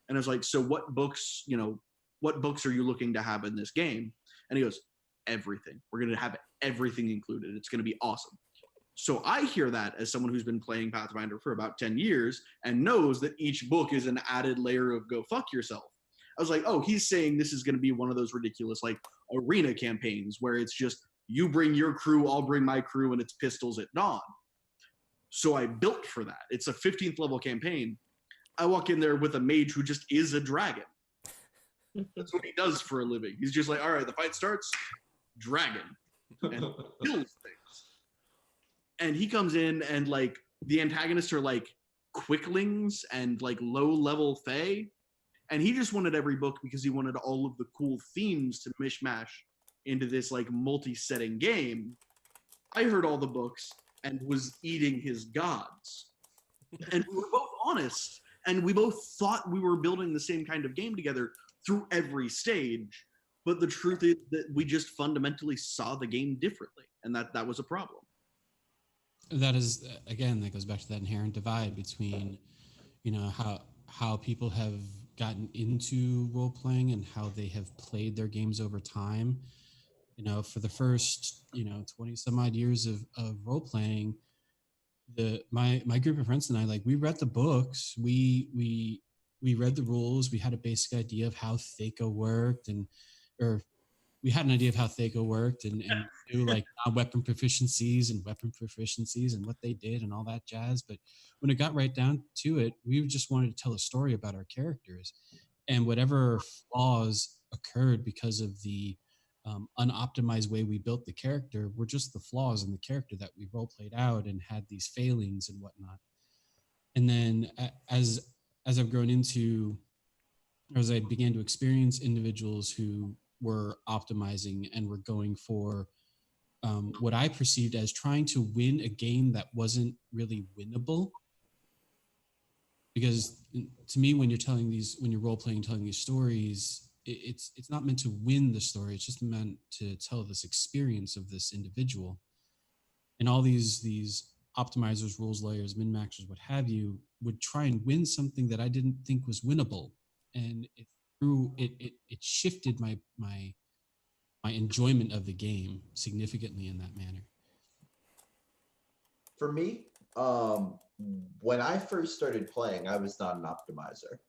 [SPEAKER 3] And I was like, so what books are you looking to have in this game? And he goes, everything. We're going to have everything included. It's going to be awesome. So I hear that as someone who's been playing Pathfinder for about 10 years and knows that each book is an added layer of go fuck yourself. I was like, oh, he's saying this is going to be one of those ridiculous like arena campaigns where it's just you bring your crew, I'll bring my crew, and it's pistols at dawn. So I built for that. It's a 15th level campaign. I walk in there with a mage who just is a dragon. That's what he does for a living. He's just like, all right, the fight starts, dragon, and kills things. And he comes in and like the antagonists are like quicklings and like low level fae. And he just wanted every book because he wanted all of the cool themes to mishmash into this like multi-setting game. I heard all the books and was eating his gods. And we were both honest. And we both thought we were building the same kind of game together through every stage. But the truth is that we just fundamentally saw the game differently. And that was a problem.
[SPEAKER 4] That is, again, that goes back to that inherent divide between, how people have gotten into role playing and how they have played their games over time. For the first, 20 some odd years of role playing, my group of friends and I, like, we read the books, we read the rules, we had a basic idea of how THAC0 worked, or we had an idea of how THAC0 worked and knew like weapon proficiencies and what they did and all that jazz. But when it got right down to it, we just wanted to tell a story about our characters, and whatever flaws occurred because of the unoptimized way we built the character were just the flaws in the character that we role played out and had these failings and whatnot. And then as I've grown into, as I began to experience individuals who were optimizing and were going for what I perceived as trying to win a game that wasn't really winnable. Because to me, when you're role playing, telling these stories, it's not meant to win the story. It's just meant to tell this experience of this individual. And all these optimizers, rules layers, min-maxers, what have you, would try and win something that I didn't think was winnable. And it shifted my enjoyment of the game significantly in that manner.
[SPEAKER 5] For me, when I first started playing, I was not an optimizer.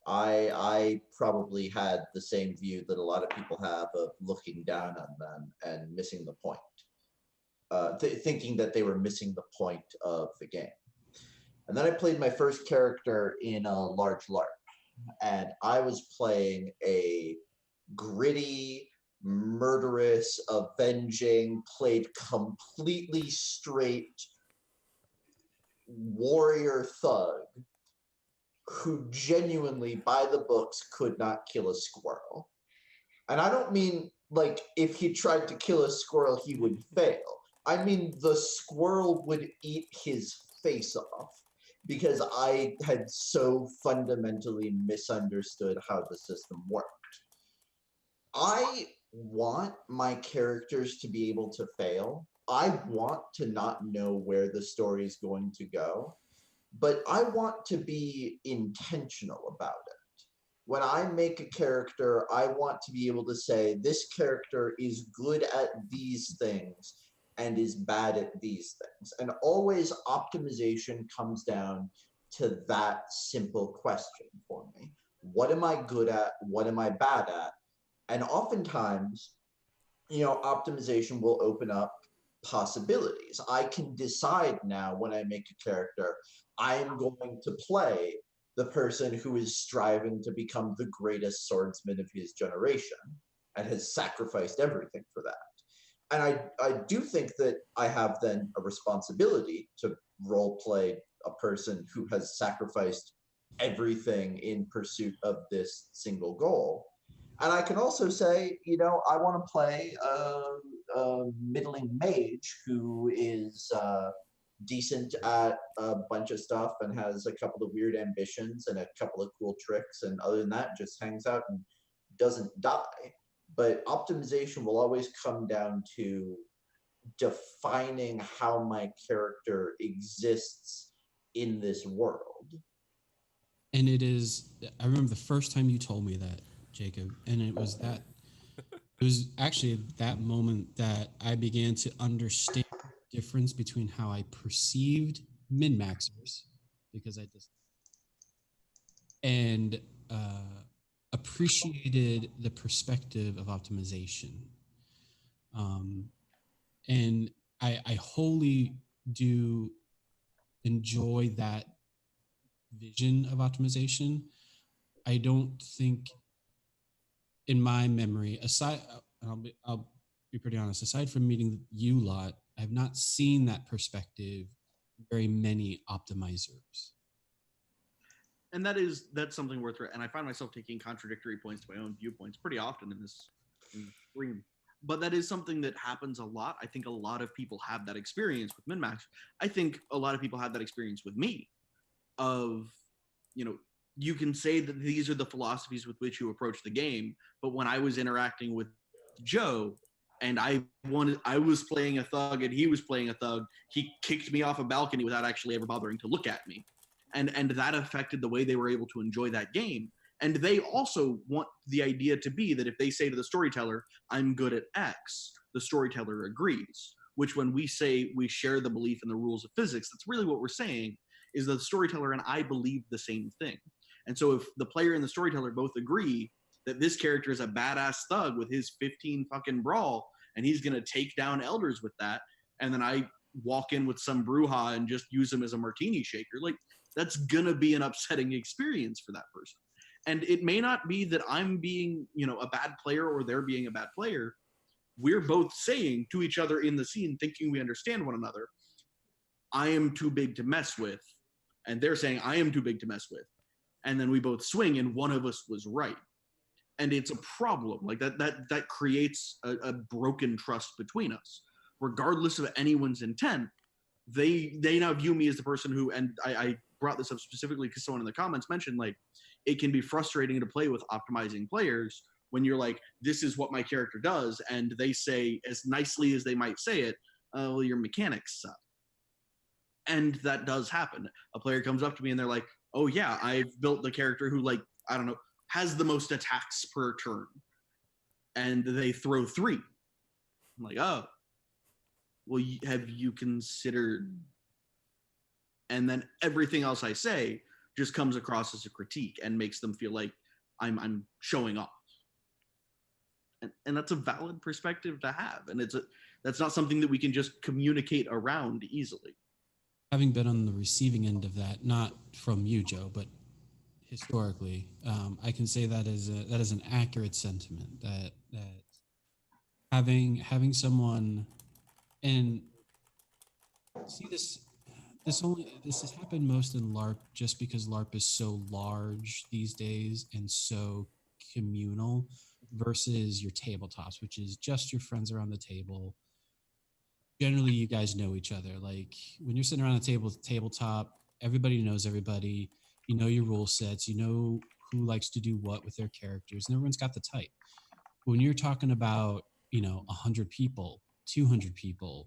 [SPEAKER 5] I probably had the same view that a lot of people have of looking down on them and missing the point, thinking that they were missing the point of the game. And then I played my first character in a large LARP, and I was playing a gritty, murderous, avenging, played completely straight warrior thug who genuinely, by the books, could not kill a squirrel. And I don't mean like if he tried to kill a squirrel, he would fail. I mean the squirrel would eat his face off because I had so fundamentally misunderstood how the system worked. I want my characters to be able to fail. I want to not know where the story is going to go, but I want to be intentional about it. when I make a character, I want to be able to say this character is good at these things and is bad at these things. And always optimization comes down to that simple question for me. What am I good at? What am I bad at? And oftentimes, optimization will open up possibilities. I can decide now when I make a character, I am going to play the person who is striving to become the greatest swordsman of his generation and has sacrificed everything for that. And I do think that I have then a responsibility to role play a person who has sacrificed everything in pursuit of this single goal. And I can also say, I want to play a middling mage who is decent at a bunch of stuff and has a couple of weird ambitions and a couple of cool tricks. And other than that, just hangs out and doesn't die. But optimization will always come down to defining how my character exists in this world.
[SPEAKER 4] And it is, I remember the first time you told me that, Jacob, and it was actually at that moment that I began to understand the difference between how I perceived min-maxers, because I just, and appreciated the perspective of optimization. And I wholly do enjoy that vision of optimization. I don't think, in my memory, I'll be pretty honest, aside from meeting you lot, I've not seen that perspective very many optimizers.
[SPEAKER 3] And that's something worth, and I find myself taking contradictory points to my own viewpoints pretty often in this stream. But that is something that happens a lot. I think a lot of people have that experience with min-max. I think a lot of people have that experience with me of, you can say that these are the philosophies with which you approach the game, but when I was interacting with Joe and I was playing a thug and he was playing a thug, he kicked me off a balcony without actually ever bothering to look at me. And that affected the way they were able to enjoy that game. And they also want the idea to be that if they say to the storyteller, I'm good at X, the storyteller agrees, which when we say we share the belief in the rules of physics, that's really what we're saying, is that the storyteller and I believe the same thing. And so if the player and the storyteller both agree that this character is a badass thug with his 15 fucking brawl, and he's going to take down elders with that, and then I walk in with some brouhaha and just use him as a martini shaker, like, that's going to be an upsetting experience for that person. And it may not be that I'm being, a bad player or they're being a bad player. We're both saying to each other in the scene, thinking we understand one another, I am too big to mess with. And they're saying, I am too big to mess with. And then we both swing and one of us was right. And it's a problem. Like that creates a broken trust between us. Regardless of anyone's intent, they now view me as the person who, and I brought this up specifically because someone in the comments mentioned, like, it can be frustrating to play with optimizing players when you're like, this is what my character does, and they say, as nicely as they might say it, well, your mechanics suck. And that does happen. A player comes up to me and they're like, oh yeah, I've built the character who, like, I don't know, has the most attacks per turn. And they throw 3. I'm like, oh, well, have you considered? And then everything else I say just comes across as a critique and makes them feel like I'm showing off. And that's a valid perspective to have. And that's not something that we can just communicate around easily.
[SPEAKER 4] Having been on the receiving end of that, not from you, Joe, but historically, I can say that is an accurate sentiment. That having someone, and see this has happened most in LARP just because LARP is so large these days and so communal versus your tabletops, which is just your friends around the table. Generally, you guys know each other. Like when you're sitting around a tabletop, everybody knows everybody. You know your rule sets. You know who likes to do what with their characters, and everyone's got the type. When you're talking about 100 people, 200 people,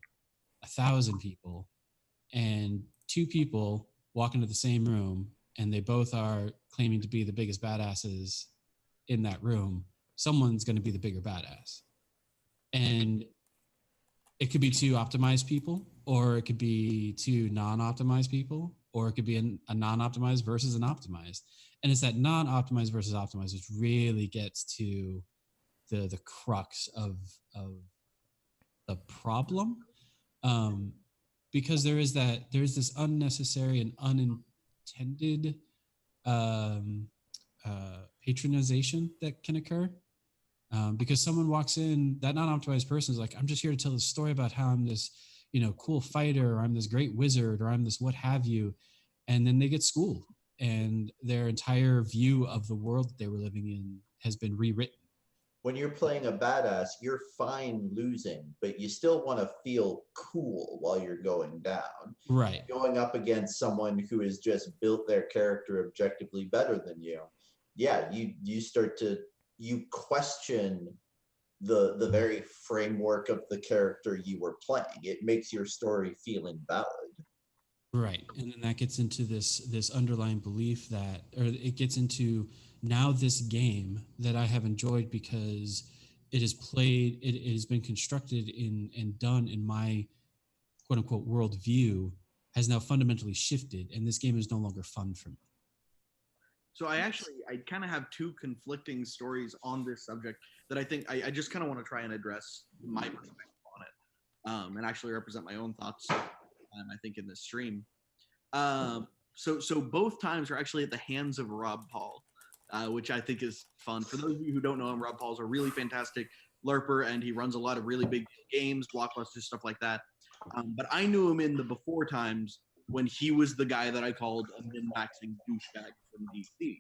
[SPEAKER 4] 1,000 people, and 2 people walk into the same room and they both are claiming to be the biggest badasses in that room, someone's going to be the bigger badass. And it could be two optimized people, or it could be two non-optimized people, or it could be a non-optimized versus an optimized. And it's that non-optimized versus optimized which really gets to the crux of the problem, because there's this unnecessary and unintended patronization that can occur, because someone walks in, that non-optimized person is like, I'm just here to tell a story about how I'm this cool fighter, or I'm this great wizard, or I'm this what have you, and then they get schooled and their entire view of the world that they were living in has been rewritten.
[SPEAKER 5] When you're playing a badass, you're fine losing, but you still want to feel cool while you're going down.
[SPEAKER 4] Right.
[SPEAKER 5] Going up against someone who has just built their character objectively better than you, yeah, you start to question the very framework of the character you were playing. It makes your story feel invalid.
[SPEAKER 4] Right. And then that gets into this underlying belief that, or it gets into now this game that I have enjoyed because it has been constructed and done in my quote unquote worldview, has now fundamentally shifted, and this game is no longer fun for me.
[SPEAKER 3] So I kind of have two conflicting stories on this subject that I think I just kind of want to try and address my perspective on it, and actually represent my own thoughts. I think in this stream. So both times are actually at the hands of Rob Paul, which I think is fun. For those of you who don't know him, Rob Paul's a really fantastic LARPer, and he runs a lot of really big games, blockbusters, stuff like that. But I knew him in the before times when he was the guy that I called a min-maxing douchebag from DC.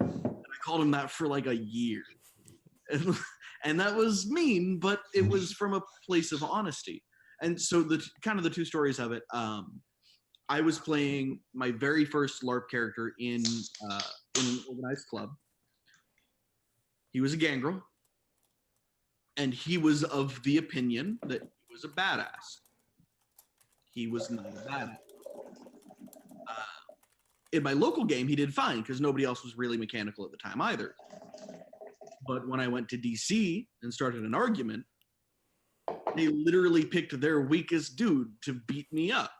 [SPEAKER 3] And I called him that for like a year. And that was mean, but it was from a place of honesty. And so the two stories of it, I was playing my very first LARP character in an organized club. He was a gangrel, and he was of the opinion that he was a badass. He was not a badass. In my local game, he did fine because nobody else was really mechanical at the time either. But when I went to DC and started an argument, they literally picked their weakest dude to beat me up.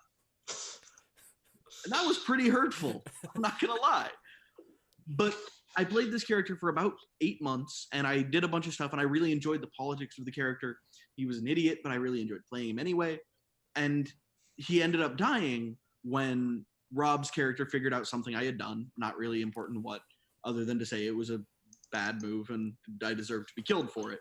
[SPEAKER 3] And that was pretty hurtful. I'm not going to lie. But I played this character for about 8 months, and I did a bunch of stuff, and I really enjoyed the politics of the character. He was an idiot, but I really enjoyed playing him anyway. And he ended up dying when Rob's character figured out something I had done, not really important what, other than to say it was a bad move and I deserved to be killed for it.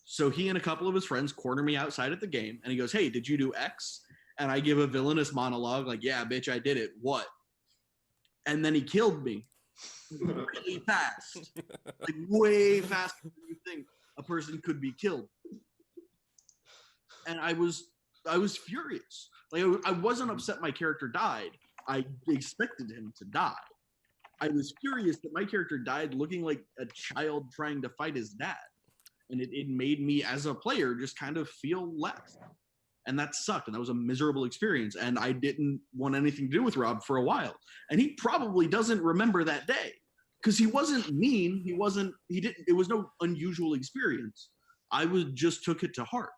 [SPEAKER 3] So he and a couple of his friends corner me outside at the game, and he goes, "Hey, did you do X?" And I give a villainous monologue like, "Yeah, bitch, I did it. What?" And then he killed me really fast, like way faster than you think a person could be killed. And I was furious. Like I wasn't upset my character died. I expected him to die. I was furious that my character died looking like a child trying to fight his dad. And it made me, as a player, just kind of feel less. And that sucked. And that was a miserable experience. And I didn't want anything to do with Rob for a while. And he probably doesn't remember that day. Because he wasn't mean. It was no unusual experience. I just took it to heart.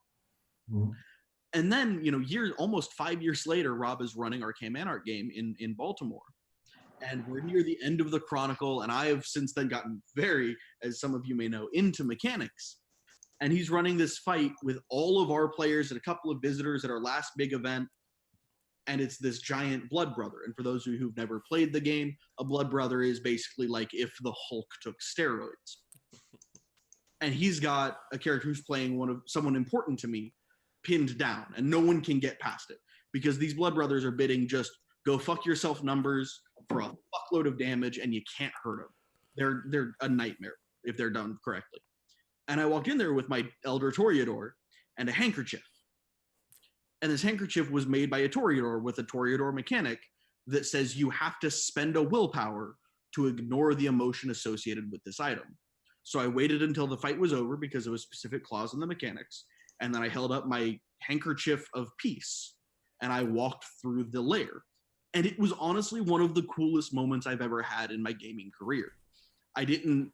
[SPEAKER 3] Mm-hmm. And then, almost 5 years later, Rob is running our Cam Anarch game in Baltimore. And we're near the end of the Chronicle, and I have since then gotten very, as some of you may know, into mechanics. And he's running this fight with all of our players and a couple of visitors at our last big event. And it's this giant blood brother. And for those of you who've never played the game, a blood brother is basically like if the Hulk took steroids. And he's got a character who's playing someone important to me pinned down, and no one can get past it because these blood brothers are bidding just go fuck yourself numbers for a fuckload of damage, and you can't hurt them. They're a nightmare if they're done correctly. And I walk in there with my Elder Toreador and a handkerchief. And this handkerchief was made by a Toreador with a Toreador mechanic that says you have to spend a willpower to ignore the emotion associated with this item. So I waited until the fight was over because of a specific clause in the mechanics, and then I held up my handkerchief of peace, and I walked through the lair. And it was honestly one of the coolest moments I've ever had in my gaming career. I didn't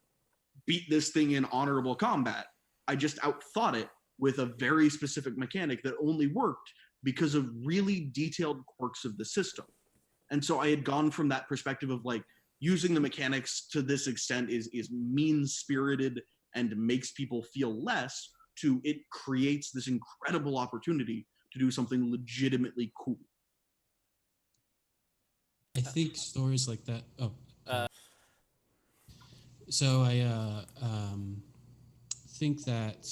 [SPEAKER 3] beat this thing in honorable combat. I just outthought it with a very specific mechanic that only worked because of really detailed quirks of the system. And so I had gone from that perspective of like using the mechanics to this extent is mean-spirited and makes people feel less, to it creates this incredible opportunity to do something legitimately cool.
[SPEAKER 4] I think stories like that. Oh,
[SPEAKER 2] Uh,
[SPEAKER 4] so I think that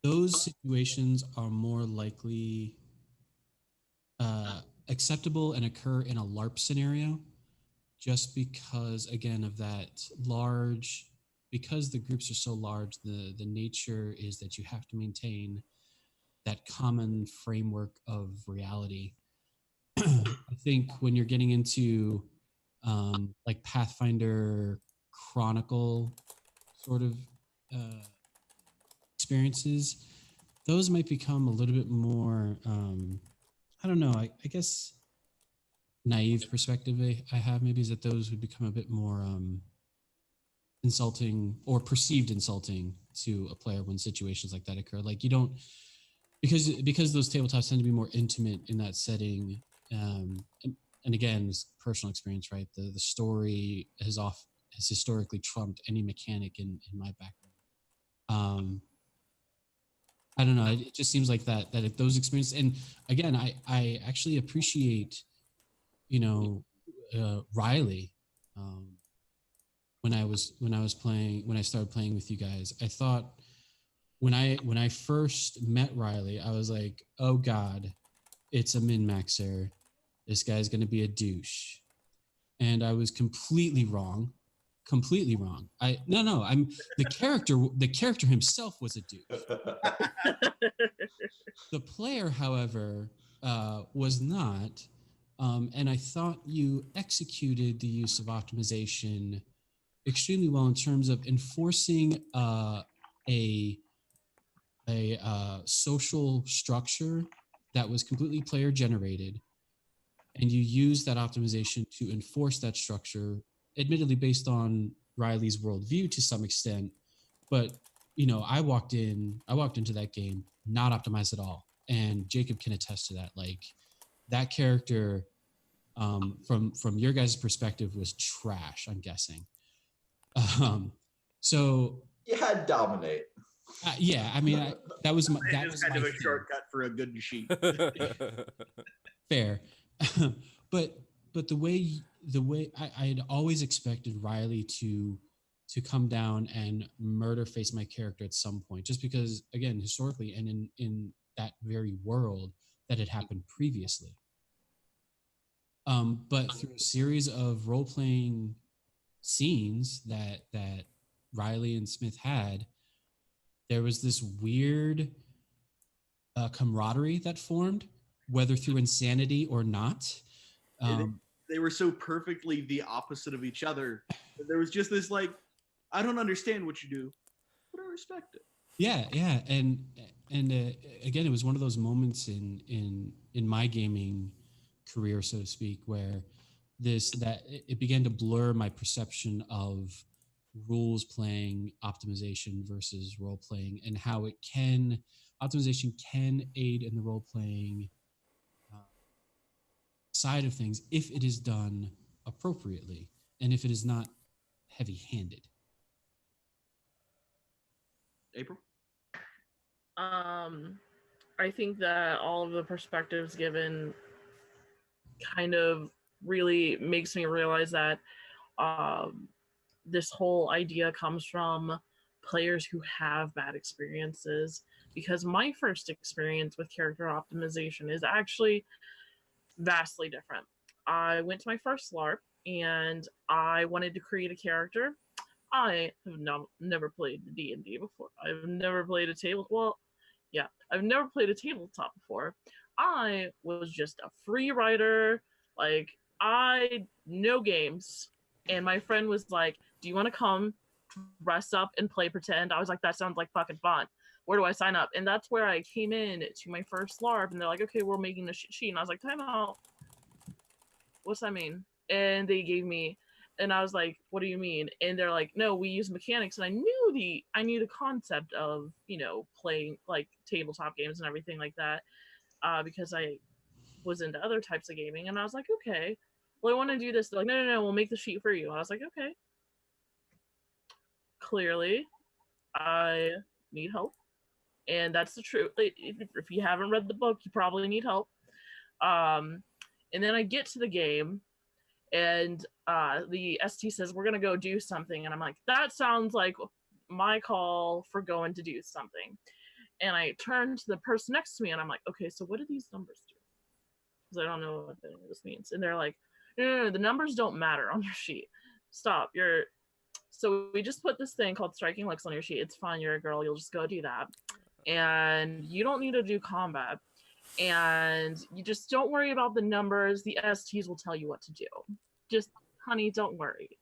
[SPEAKER 4] those situations are more likely acceptable and occur in a LARP scenario, just because, again, of that large, because the groups are so large, the nature is that you have to maintain that common framework of reality. I think when you're getting into like Pathfinder Chronicle sort of experiences, those might become a little bit more, I don't know, I guess naive perspective I have maybe is that those would become a bit more insulting or perceived insulting to a player when situations like that occur. Like you don't, because those tabletops tend to be more intimate in that setting. And again, this personal experience, right? The story has historically trumped any mechanic in my background. I don't know. It just seems like that if those experiences, and again, I actually appreciate, Riley. When I started playing with you guys, I thought when I first met Riley, I was like, oh God, it's a min-maxer. This guy's going to be a douche. And I was completely wrong. I'm the character himself was a douche. The player, however, was not. And I thought you executed the use of optimization extremely well in terms of enforcing a social structure that was completely player generated, and you use that optimization to enforce that structure, admittedly based on Riley's worldview to some extent. But I walked into that game not optimized at all, and Jacob can attest to that. Like that character, from your guys' perspective, was trash, I'm guessing. So
[SPEAKER 5] You had dominate.
[SPEAKER 4] yeah, I mean, that was my, that
[SPEAKER 3] It is
[SPEAKER 4] was
[SPEAKER 3] kind
[SPEAKER 4] my
[SPEAKER 3] of a
[SPEAKER 4] thing.
[SPEAKER 3] shortcut for a good sheet.
[SPEAKER 4] Fair. but the way I had always expected Riley to come down and murder face my character at some point, just because, again, historically and in that very world that had happened previously. But through a series of role-playing scenes that Riley and Smith had, there was this weird camaraderie that formed, whether through insanity or not.
[SPEAKER 3] They were so perfectly the opposite of each other. There was just this like, I don't understand what you do, but I respect it.
[SPEAKER 4] Yeah, and again, it was one of those moments in my gaming career, so to speak, where it began to blur my perception of rules playing optimization versus role playing, and how optimization can aid in the role playing side of things if it is done appropriately and if it is not heavy handed.
[SPEAKER 3] April?
[SPEAKER 1] I think that all of the perspectives given kind of really makes me realize that this whole idea comes from players who have bad experiences, because my first experience with character optimization is actually vastly different. I went to my first LARP and I wanted to create a character. I have never played D&D before. I've never played I've never played a tabletop before. I was just a free writer. Like, I know games. And my friend was like, do you want to come dress up and play pretend? I was like, that sounds like fucking fun. where do I sign up? And that's where I came in to my first LARP, and they're like, okay, we're making the sheet. And I was like, time out. What's that mean? And they gave me, and I was like, what do you mean? And they're like, no, we use mechanics. And I knew the concept of, playing like tabletop games and everything like that, because I was into other types of gaming. And I was like, okay, well, I want to do this. They're like, no, we'll make the sheet for you. I was like, okay. Clearly, I need help. And that's the truth. If you haven't read the book, you probably need help. And then I get to the game, and the ST says, we're going to go do something. And I'm like, that sounds like my call for going to do something. And I turn to the person next to me, and I'm like, okay, so what do these numbers do? Because I don't know what any of this means. And they're like, no, the numbers don't matter on your sheet. Stop. So we just put this thing called striking looks on your sheet. It's fine. You're a girl. You'll just go do that. And you don't need to do combat. And you just don't worry about the numbers. The STs will tell you what to do. Just, honey, don't worry.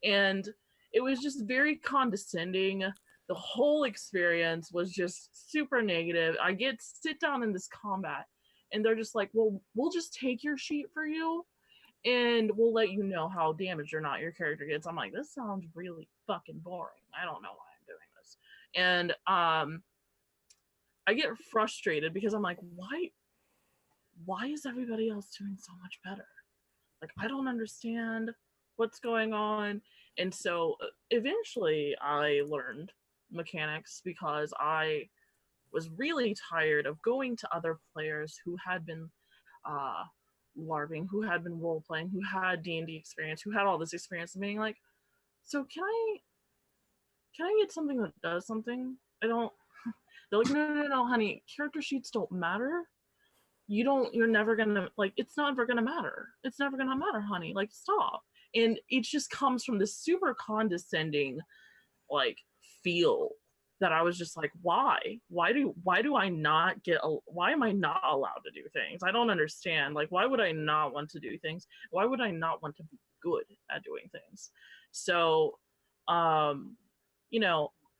[SPEAKER 1] And it was just very condescending. The whole experience was just super negative. I sit down in this combat, and they're just like, well, we'll just take your sheet for you, and we'll let you know how damaged or not your character gets. I'm like, this sounds really fucking boring. I don't know why I'm doing this. And I get frustrated because I'm like, why is everybody else doing so much better? Like, I don't understand what's going on. And so eventually I learned mechanics because I was really tired of going to other players who had been LARPing, who had been role-playing, who had D&D experience, who had all this experience, and being like, so can I get something that does something? They're like, no, honey, character sheets don't matter. You're never gonna, like, it's never gonna matter. It's never gonna matter, honey. Like, stop. And it just comes from this super condescending, like, feel that I was just like, why? Why do I not why am I not allowed to do things? I don't understand. Like, why would I not want to do things? Why would I not want to be good at doing things? So,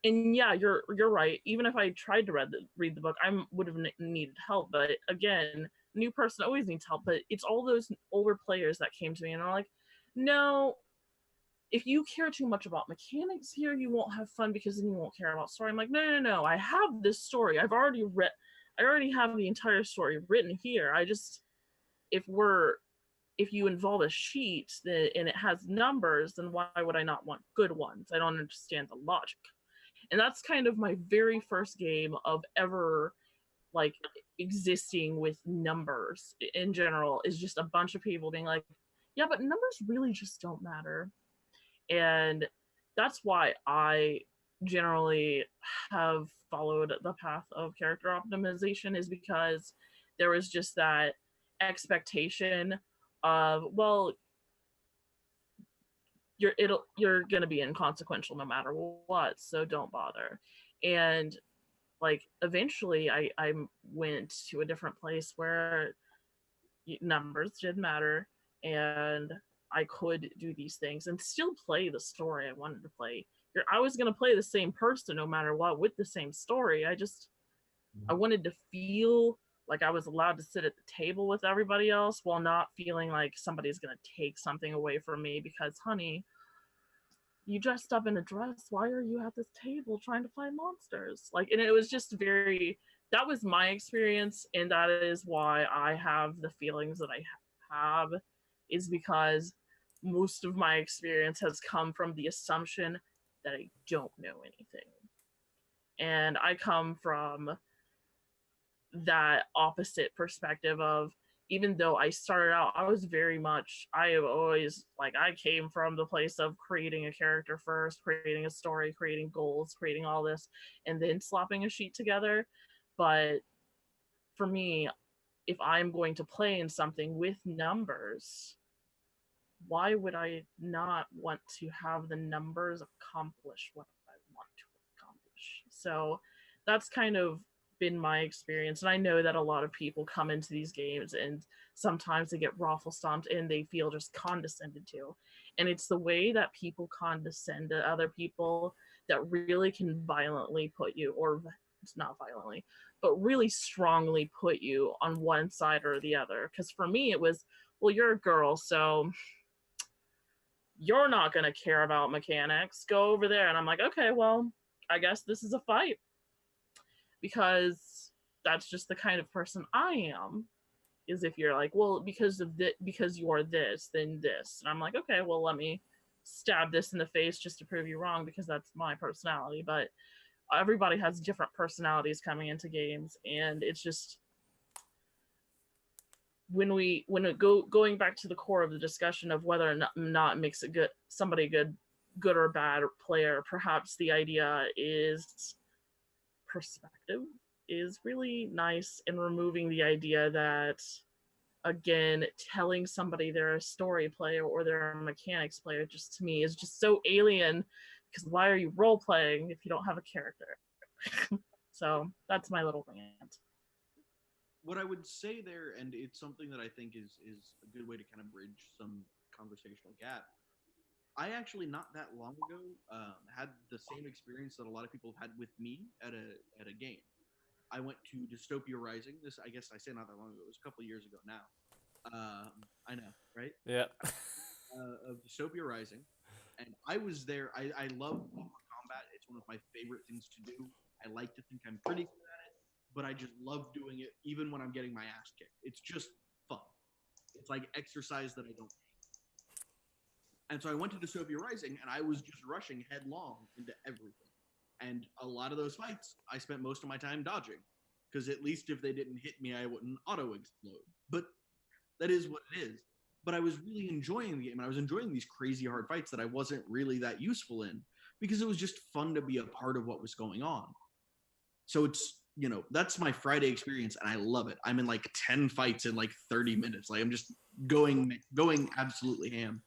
[SPEAKER 1] and yeah, you're right. Even if I tried to read the book, I would have needed help. But again, new person always needs help. But it's all those older players that came to me and are like, no, if you care too much about mechanics here, you won't have fun because then you won't care about story. I'm like, no. I have this story. I already have the entire story written here. If you involve a sheet and it has numbers, then why would I not want good ones? I don't understand the logic. And that's kind of my very first game of ever, like, existing with numbers in general, is just a bunch of people being like, yeah, but numbers really just don't matter. And that's why I generally have followed the path of character optimization, is because there was just that expectation of, well, you're gonna be inconsequential no matter what, so don't bother. And like, eventually I went to a different place where numbers did matter, and I could do these things and still play the story I wanted to play. I was going to play the same person no matter what, with the same story. I wanted to feel like I was allowed to sit at the table with everybody else while not feeling like somebody's going to take something away from me because, honey, you dressed up in a dress. Why are you at this table trying to find monsters? Like, and it was just that was my experience. And that is why I have the feelings that I have, is because most of my experience has come from the assumption that I don't know anything. And I come from that opposite perspective of, even though I started out, I have always, like, I came from the place of creating a character first, creating a story, creating goals, creating all this, and then slapping a sheet together. But for me, if I'm going to play in something with numbers, why would I not want to have the numbers accomplish what I want to accomplish? So that's kind of been my experience. And I know that a lot of people come into these games and sometimes they get raffle stomped and they feel just condescended to. And it's the way that people condescend to other people that really can violently put you, or not violently, but really strongly put you on one side or the other. Because for me, it was, well, you're a girl, so you're not going to care about mechanics. Go over there. And I'm like, okay, well, I guess this is a fight. Because that's just the kind of person I am. Is if you're like, well, because you are this, then this. And I'm like, okay, well, let me stab this in the face just to prove you wrong, because that's my personality. But everybody has different personalities coming into games, and it's just going back to the core of the discussion of whether or not makes it somebody good or bad player, perhaps the idea is perspective is really nice in removing the idea that, again, telling somebody they're a story player or they're a mechanics player, just to me is just so alien, because why are you role playing if you don't have a character? So that's my little rant.
[SPEAKER 3] What I would say there, and it's something that I think is a good way to kind of bridge some conversational gap. I actually not that long ago had the same experience that a lot of people have had with me at a game. I went to Dystopia Rising. This, I guess I say not that long ago. It was a couple of years ago now. I know, right?
[SPEAKER 2] Yeah.
[SPEAKER 3] Of Dystopia Rising. And I was there. I love combat. It's one of my favorite things to do. I like to think I'm pretty good at it, but I just love doing it even when I'm getting my ass kicked. It's just fun. It's like exercise that I don't hate. And so I went to Dystopia Rising, and I was just rushing headlong into everything. And a lot of those fights, I spent most of my time dodging, because at least if they didn't hit me, I wouldn't auto-explode. But that is what it is. But I was really enjoying the game, and I was enjoying these crazy hard fights that I wasn't really that useful in, because it was just fun to be a part of what was going on. So it's, that's my Friday experience, and I love it. I'm in like 10 fights in like 30 minutes. Like, I'm just going absolutely ham.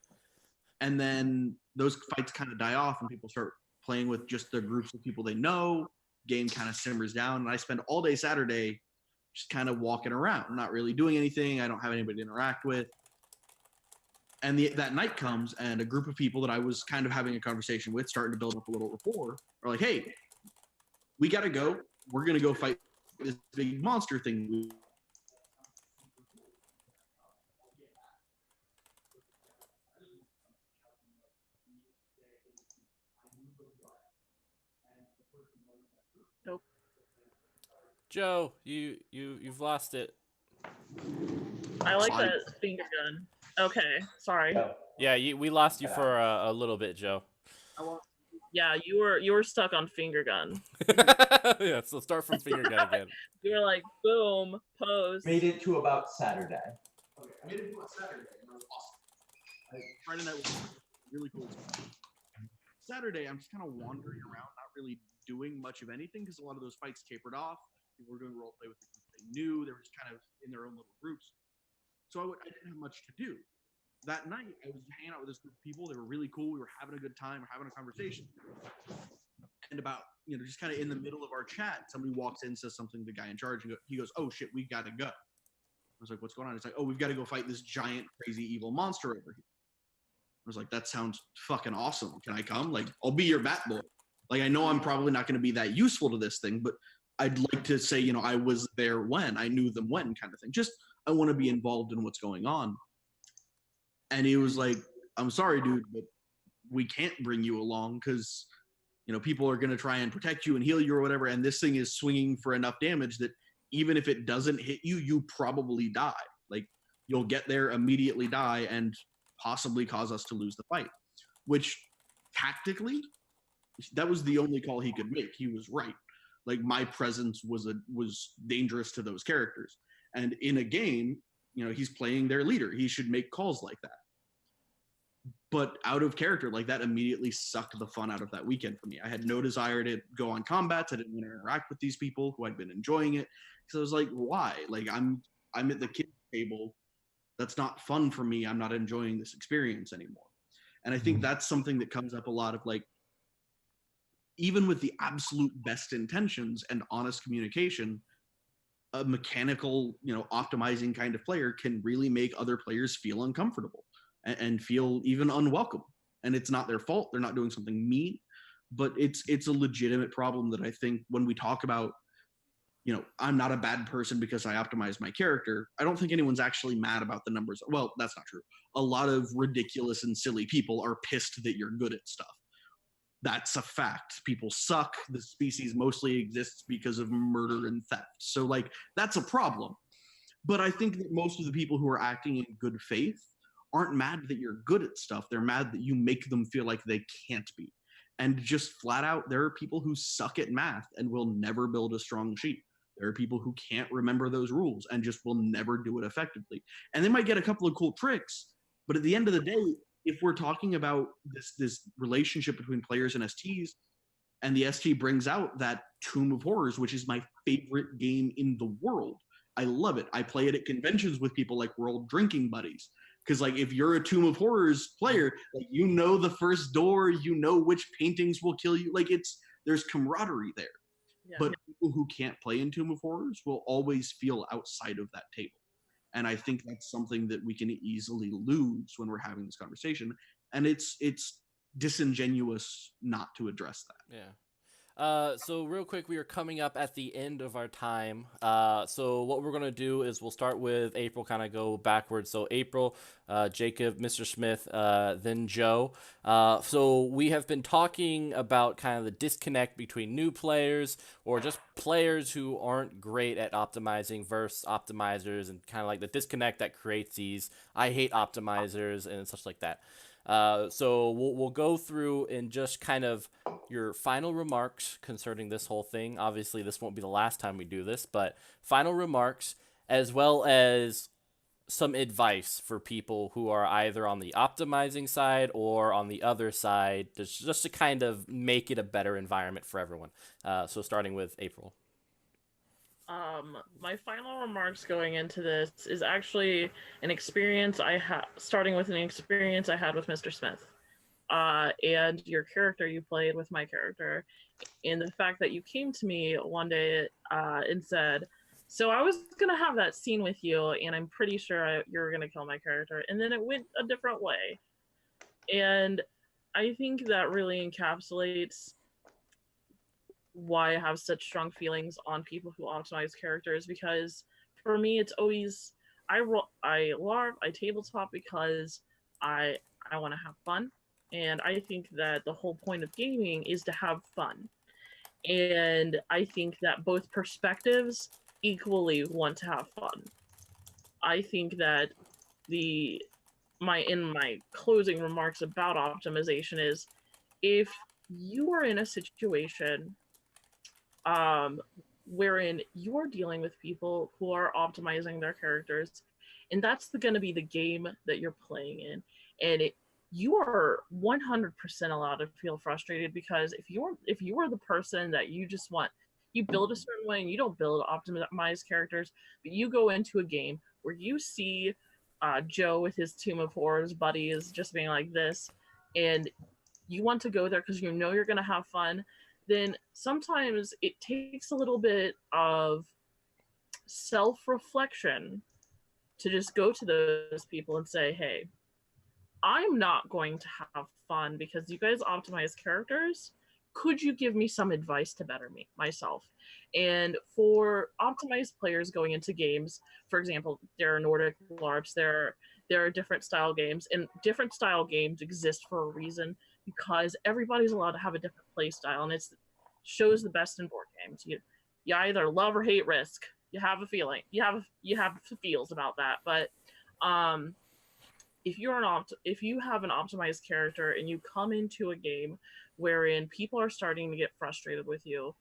[SPEAKER 3] And then those fights kind of die off, and people start playing with just the groups of people they know. Game kind of simmers down, and I spend all day Saturday just kind of walking around, not really doing anything. I don't have anybody to interact with. And that night comes, and a group of people that I was kind of having a conversation with, starting to build up a little rapport, are like, hey, we got to go. We're going to go fight this big monster thing.
[SPEAKER 1] Nope.
[SPEAKER 2] Joe, you've lost it.
[SPEAKER 1] I like that finger gun. Okay, sorry.
[SPEAKER 2] Yeah, we lost you for a little bit, Joe.
[SPEAKER 1] Yeah, you were stuck on finger gun.
[SPEAKER 2] Yeah, so start from finger gun again.
[SPEAKER 1] You were like, boom, pose.
[SPEAKER 5] Made it to about Saturday.
[SPEAKER 3] Okay, I made it to about Saturday, and it was awesome. Friday night was really cool. Saturday, I'm just kind of wandering around, not really doing much of anything, because a lot of those fights tapered off. People were doing role play with the group they knew. They were just kind of in their own little groups. So I didn't have much to do. That night, I was hanging out with this group of people. They were really cool. We were having a good time. We were having a conversation. And about, just kind of in the middle of our chat, somebody walks in, says something to the guy in charge. And he goes, oh, shit, we got to go. I was like, what's going on? It's like, oh, we've got to go fight this giant, crazy, evil monster over here. I was like, that sounds fucking awesome. Can I come? Like, I'll be your bat boy. Like, I know I'm probably not going to be that useful to this thing, but I'd like to say, I was there when. I knew them when, kind of thing. Just, I want to be involved in what's going on. And he was like, I'm sorry, dude, but we can't bring you along because, people are going to try and protect you and heal you or whatever. And this thing is swinging for enough damage that even if it doesn't hit you, you probably die. Like, you'll get there, immediately die, and possibly cause us to lose the fight. Which, tactically, that was the only call he could make. He was right. Like, my presence was dangerous to those characters. And in a game, he's playing their leader. He should make calls like that. But out of character, like, that immediately sucked the fun out of that weekend for me. I had no desire to go on combats. I didn't want to interact with these people who I'd been enjoying it. So I was like, why? Like, I'm at the kids' table. That's not fun for me. I'm not enjoying this experience anymore. And I think that's something that comes up a lot of, like, even with the absolute best intentions and honest communication, a mechanical, optimizing kind of player can really make other players feel uncomfortable and feel even unwelcome. And it's not their fault. They're not doing something mean, but it's a legitimate problem that I think when we talk about I'm not a bad person because I optimized my character. I don't think anyone's actually mad about the numbers. Well, that's not true. A lot of ridiculous and silly people are pissed that you're good at stuff. That's a fact. People suck. The species mostly exists because of murder and theft. So, like, that's a problem. But I think that most of the people who are acting in good faith aren't mad that you're good at stuff. They're mad that you make them feel like they can't be. And just flat out, there are people who suck at math and will never build a strong sheet. There are people who can't remember those rules and just will never do it effectively. And they might get a couple of cool tricks, but at the end of the day, if we're talking about this relationship between players and STs, and the ST brings out that Tomb of Horrors, which is my favorite game in the world. I love it. I play it at conventions with people like we're all drinking buddies. Because like if you're a Tomb of Horrors player, like the first door, which paintings will kill you. Like there's camaraderie there.
[SPEAKER 1] Yeah.
[SPEAKER 3] But people who can't play in Tomb of Horrors will always feel outside of that table. And I think that's something that we can easily lose when we're having this conversation. And it's disingenuous not to address that.
[SPEAKER 2] Yeah. So real quick, we are coming up at the end of our time. So what we're going to do is we'll start with April, kind of go backwards. So April, Jacob, Mr. Smith, then Joe. So we have been talking about kind of the disconnect between new players or just players who aren't great at optimizing versus optimizers, and kind of like the disconnect that creates these I hate optimizers and such like that. So we'll go through and just kind of your final remarks concerning this whole thing. Obviously, this won't be the last time we do this, but final remarks as well as some advice for people who are either on the optimizing side or on the other side, just to kind of make it a better environment for everyone. So starting with April.
[SPEAKER 1] My final remarks going into this is actually an experience starting with an experience I had with Mr. Smith, and your character you played with my character, and the fact that you came to me one day and said, so I was gonna have that scene with you, and I'm pretty sure you were gonna kill my character, and then it went a different way, and I think that really encapsulates why I have such strong feelings on people who optimize characters, because for me it's always I LARP, I tabletop because I want to have fun, and I think that the whole point of gaming is to have fun, and I think that both perspectives equally want to have fun. I think that my closing remarks about optimization is, if you are in a situation wherein you're dealing with people who are optimizing their characters, and that's going to be the game that you're playing in, and you are 100% allowed to feel frustrated, because if you are the person that you build a certain way and you don't build optimized characters, but you go into a game where you see Joe with his Tomb of Horrors buddies just being like this, and you want to go there because you know you're going to have fun, then sometimes it takes a little bit of self-reflection to just go to those people and say, hey, I'm not going to have fun because you guys optimize characters. Could you give me some advice to better myself? And for optimized players going into games, for example, there are Nordic LARPs, there are different style games, and different style games exist for a reason, because everybody's allowed to have a different play style, and it shows the best in board games. You either love or hate Risk. You have a feeling. You have feels about that. But if you have an optimized character and you come into a game wherein people are starting to get frustrated with you,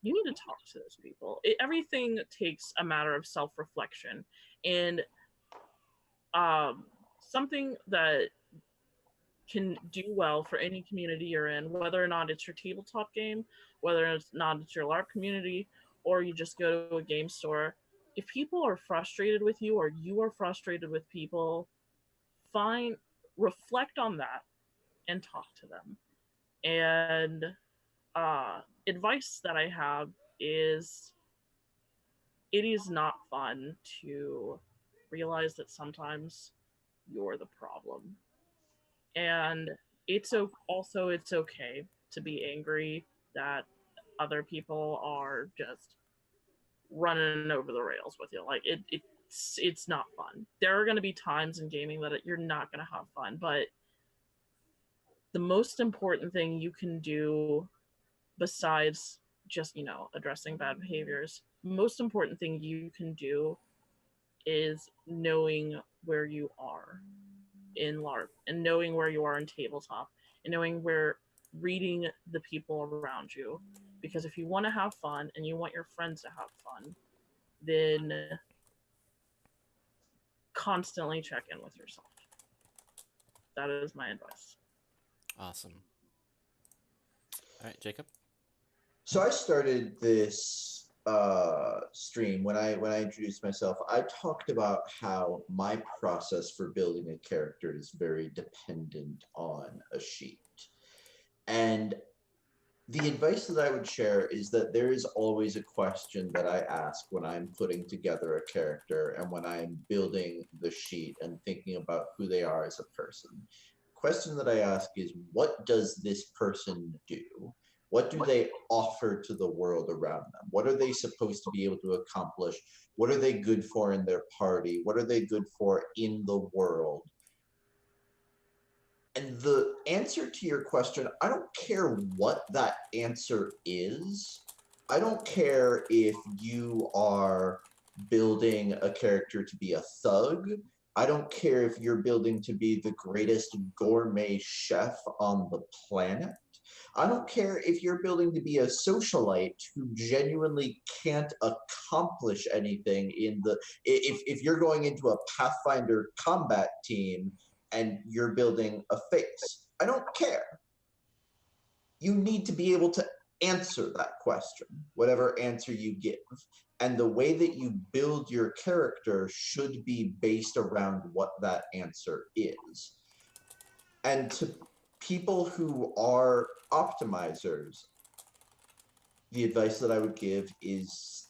[SPEAKER 1] you need to talk to those people. Everything takes a matter of self-reflection, and something that can do well for any community you're in, whether or not it's your tabletop game, whether or not it's your LARP community, or you just go to a game store. If people are frustrated with you, or you are frustrated with people, reflect on that and talk to them. And advice that I have is, it is not fun to realize that sometimes you're the problem. And it's okay to be angry that other people are just running over the rails with you. Like it's not fun. There are going to be times in gaming that you're not going to have fun, but the most important thing you can do, besides just addressing bad behaviors, most important thing you can do is knowing where you are in LARP and knowing where you are in tabletop and knowing where reading the people around you. Because if you want to have fun and you want your friends to have fun, then constantly check in with yourself. That is my advice.
[SPEAKER 2] Awesome. All right, Jacob.
[SPEAKER 5] So I started this stream when I introduced myself. I talked about how my process for building a character is very dependent on a sheet, and the advice that I would share is that there is always a question that I ask when I'm putting together a character and when I'm building the sheet and thinking about who they are as a person. Question that I ask is, what does this person do? What do they offer to the world around them? What are they supposed to be able to accomplish? What are they good for in their party? What are they good for in the world? And the answer to your question, I don't care what that answer is. I don't care if you are building a character to be a thug. I don't care if you're building to be the greatest gourmet chef on the planet. I don't care if you're building to be a socialite who genuinely can't accomplish anything in the... If you're going into a Pathfinder combat team and you're building a face, I don't care. You need to be able to answer that question, whatever answer you give. And the way that you build your character should be based around what that answer is. And to people who are optimizers, the advice that I would give is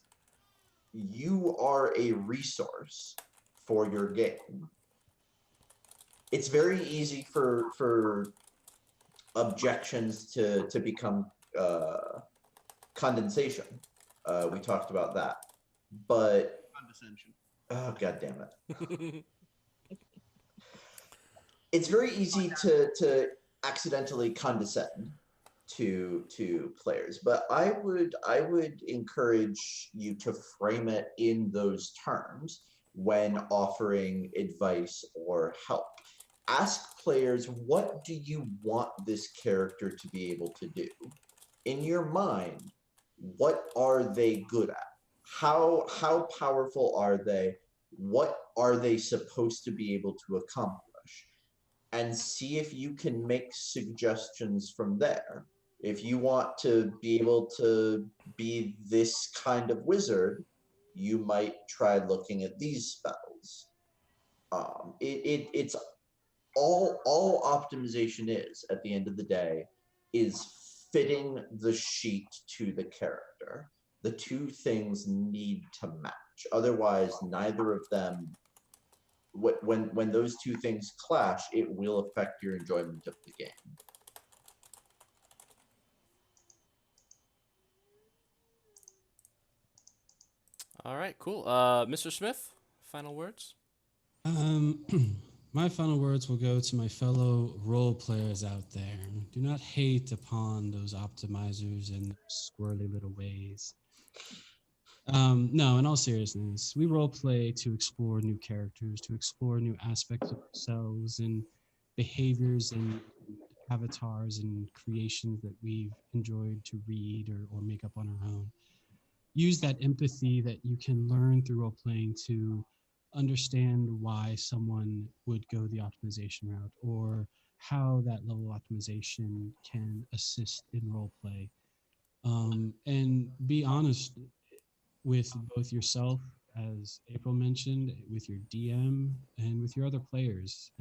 [SPEAKER 5] you are a resource for your game. It's very easy for objections to become condensation. We talked about that, but
[SPEAKER 3] Condescension.
[SPEAKER 5] oh, god damn it! It's very easy to accidentally condescend to players, but I would encourage you to frame it in those terms when offering advice or help. Ask players, what do you want this character to be able to do? In your mind, what are they good at? How powerful are they? What are they supposed to be able to accomplish? And see if you can make suggestions from there. If you want to be able to be this kind of wizard, you might try looking at these spells. It's all optimization is, at the end of the day, is fitting the sheet to the character. The two things need to match. Otherwise, neither of them, when those two things clash, it will affect your enjoyment of the game.
[SPEAKER 2] All right, cool. Mr. Smith, final words?
[SPEAKER 4] My final words will go to my fellow role players out there. Do not hate upon those optimizers and their squirrely little ways. No, in all seriousness, we role play to explore new characters, to explore new aspects of ourselves and behaviors and avatars and creations that we've enjoyed to read or make up on our own. Use that empathy that you can learn through role playing to understand why someone would go the optimization route or how that level of optimization can assist in role play. And be honest with both yourself, as April mentioned, with your DM and with your other players.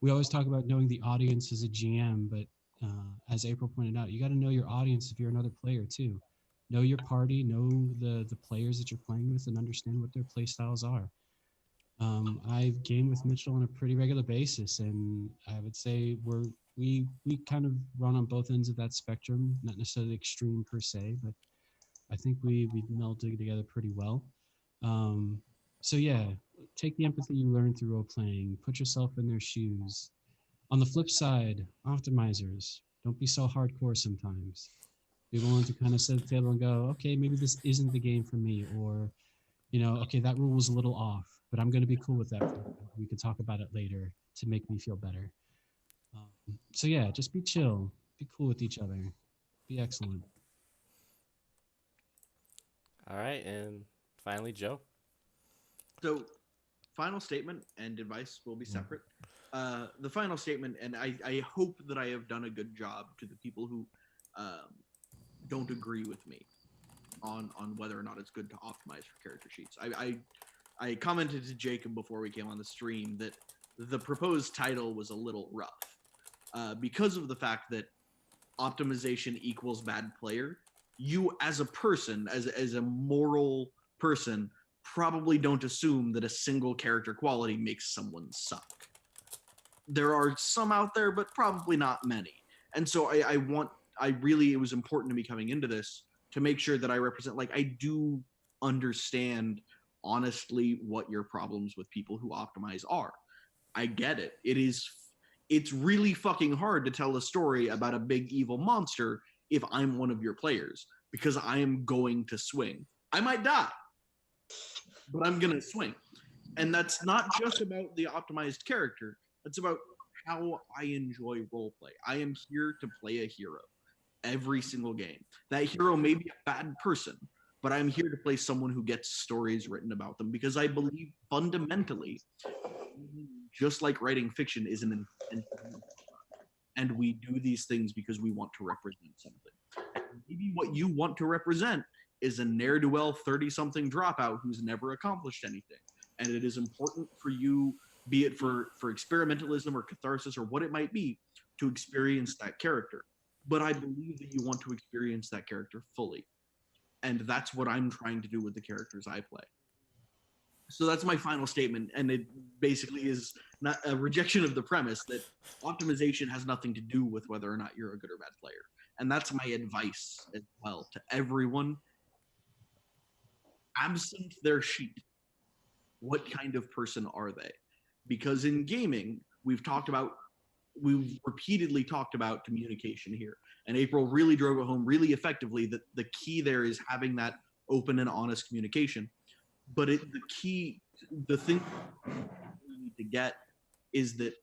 [SPEAKER 4] We always talk about knowing the audience as a GM, but as April pointed out, you got to know your audience if you're another player too. Know your party, know the players that you're playing with, and understand what their play styles are. I've gamed with Mitchell on a pretty regular basis, and I would say we kind of run on both ends of that spectrum, not necessarily extreme per se, but I think we melded together pretty well. So yeah, take the empathy you learn through role playing, put yourself in their shoes. On the flip side, optimizers, don't be so hardcore sometimes. Be willing to kind of set the table and go, okay, maybe this isn't the game for me, or okay, that rule was a little off, but I'm going to be cool with that. We can talk about it later to make me feel better. So yeah, just be chill, be cool with each other, be excellent.
[SPEAKER 2] All right, and finally, Joe.
[SPEAKER 3] So, final statement and advice will be separate. The final statement, and I hope that I have done a good job to the people who don't agree with me on whether or not it's good to optimize for character sheets. I commented to Jacob before we came on the stream that the proposed title was a little rough because of the fact that optimization equals bad player. You as a person, as a moral person, probably don't assume that a single character quality makes someone suck. There are some out there, but probably not many. And so it was important to me coming into this to make sure that I represent, like, I do understand honestly what your problems with people who optimize are. I get it. It's really fucking hard to tell a story about a big evil monster if I'm one of your players, because I am going to swing. I might die, but I'm going to swing. And that's not just about the optimized character. It's about how I enjoy roleplay. I am here to play a hero every single game. That hero may be a bad person, but I'm here to play someone who gets stories written about them, because I believe fundamentally, just like writing fiction is an intentional, and we do these things because we want to represent something. And maybe what you want to represent is a ne'er-do-well 30-something dropout who's never accomplished anything. And it is important for you, be it for experimentalism or catharsis or what it might be, to experience that character. But I believe that you want to experience that character fully. And that's what I'm trying to do with the characters I play. So that's my final statement, and it basically is not a rejection of the premise that optimization has nothing to do with whether or not you're a good or bad player. And that's my advice as well to everyone. Absent their sheet, what kind of person are they? Because in gaming, we've repeatedly talked about communication here. And April really drove it home really effectively that the key there is having that open and honest communication. But the thing you need to get is that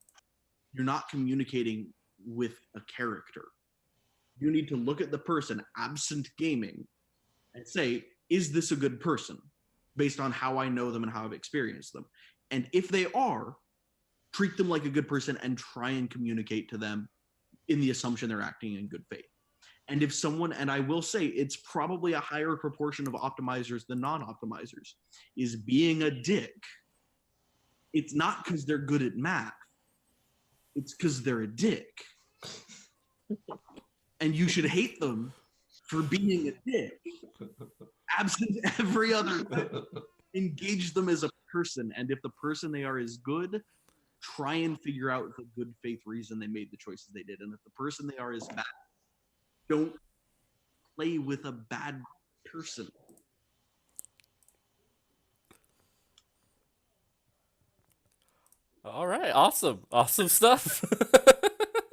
[SPEAKER 3] you're not communicating with a character. You need to look at the person absent gaming and say, is this a good person based on how I know them and how I've experienced them? And if they are, treat them like a good person and try and communicate to them in the assumption they're acting in good faith. And if someone, and I will say it's probably a higher proportion of optimizers than non-optimizers, is being a dick, it's not because they're good at math. It's because they're a dick. And you should hate them for being a dick. Absent every other thing, engage them as a person. And if the person they are is good, try and figure out the good faith reason they made the choices they did. And if the person they are is bad, don't play with a bad person.
[SPEAKER 2] All right, awesome stuff.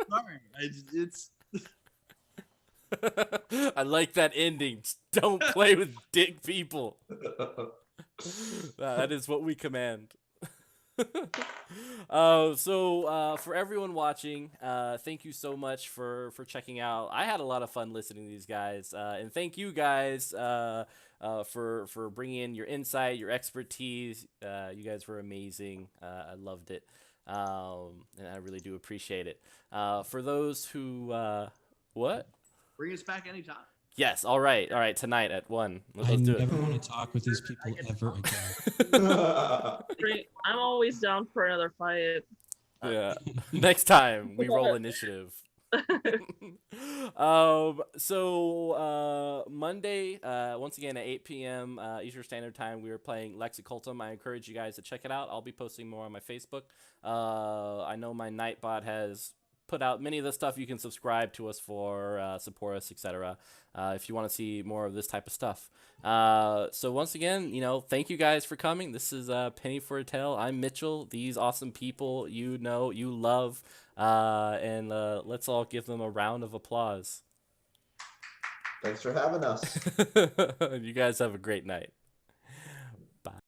[SPEAKER 3] Sorry, it's
[SPEAKER 2] I like that ending. Don't play with dick people. That is what we command. So for everyone watching, thank you so much for checking out. I had a lot of fun listening to these guys, and thank you guys for bringing in your insight, your expertise. You guys were amazing. I loved it, and I really do appreciate it. For those who what?
[SPEAKER 3] Bring us back anytime.
[SPEAKER 2] Yes, all right, tonight at 1. Let's
[SPEAKER 4] I
[SPEAKER 2] do it.
[SPEAKER 4] never want to talk with these people ever again.
[SPEAKER 1] Great. I'm always down for another fight.
[SPEAKER 2] Yeah. Next time we roll initiative. So Monday, once again at 8 p.m. Eastern Standard Time, we are playing Lex Occultum. I encourage you guys to check it out. I'll be posting more on my Facebook. I know my Nightbot has put out many of the stuff you can subscribe to us for, support us, etc. If you want to see more of this type of stuff. So once again, thank you guys for coming. This is Penny for a Tale. I'm Mitchell. These awesome people you love, and let's all give them a round of applause.
[SPEAKER 5] Thanks for having us.
[SPEAKER 2] You guys have a great night.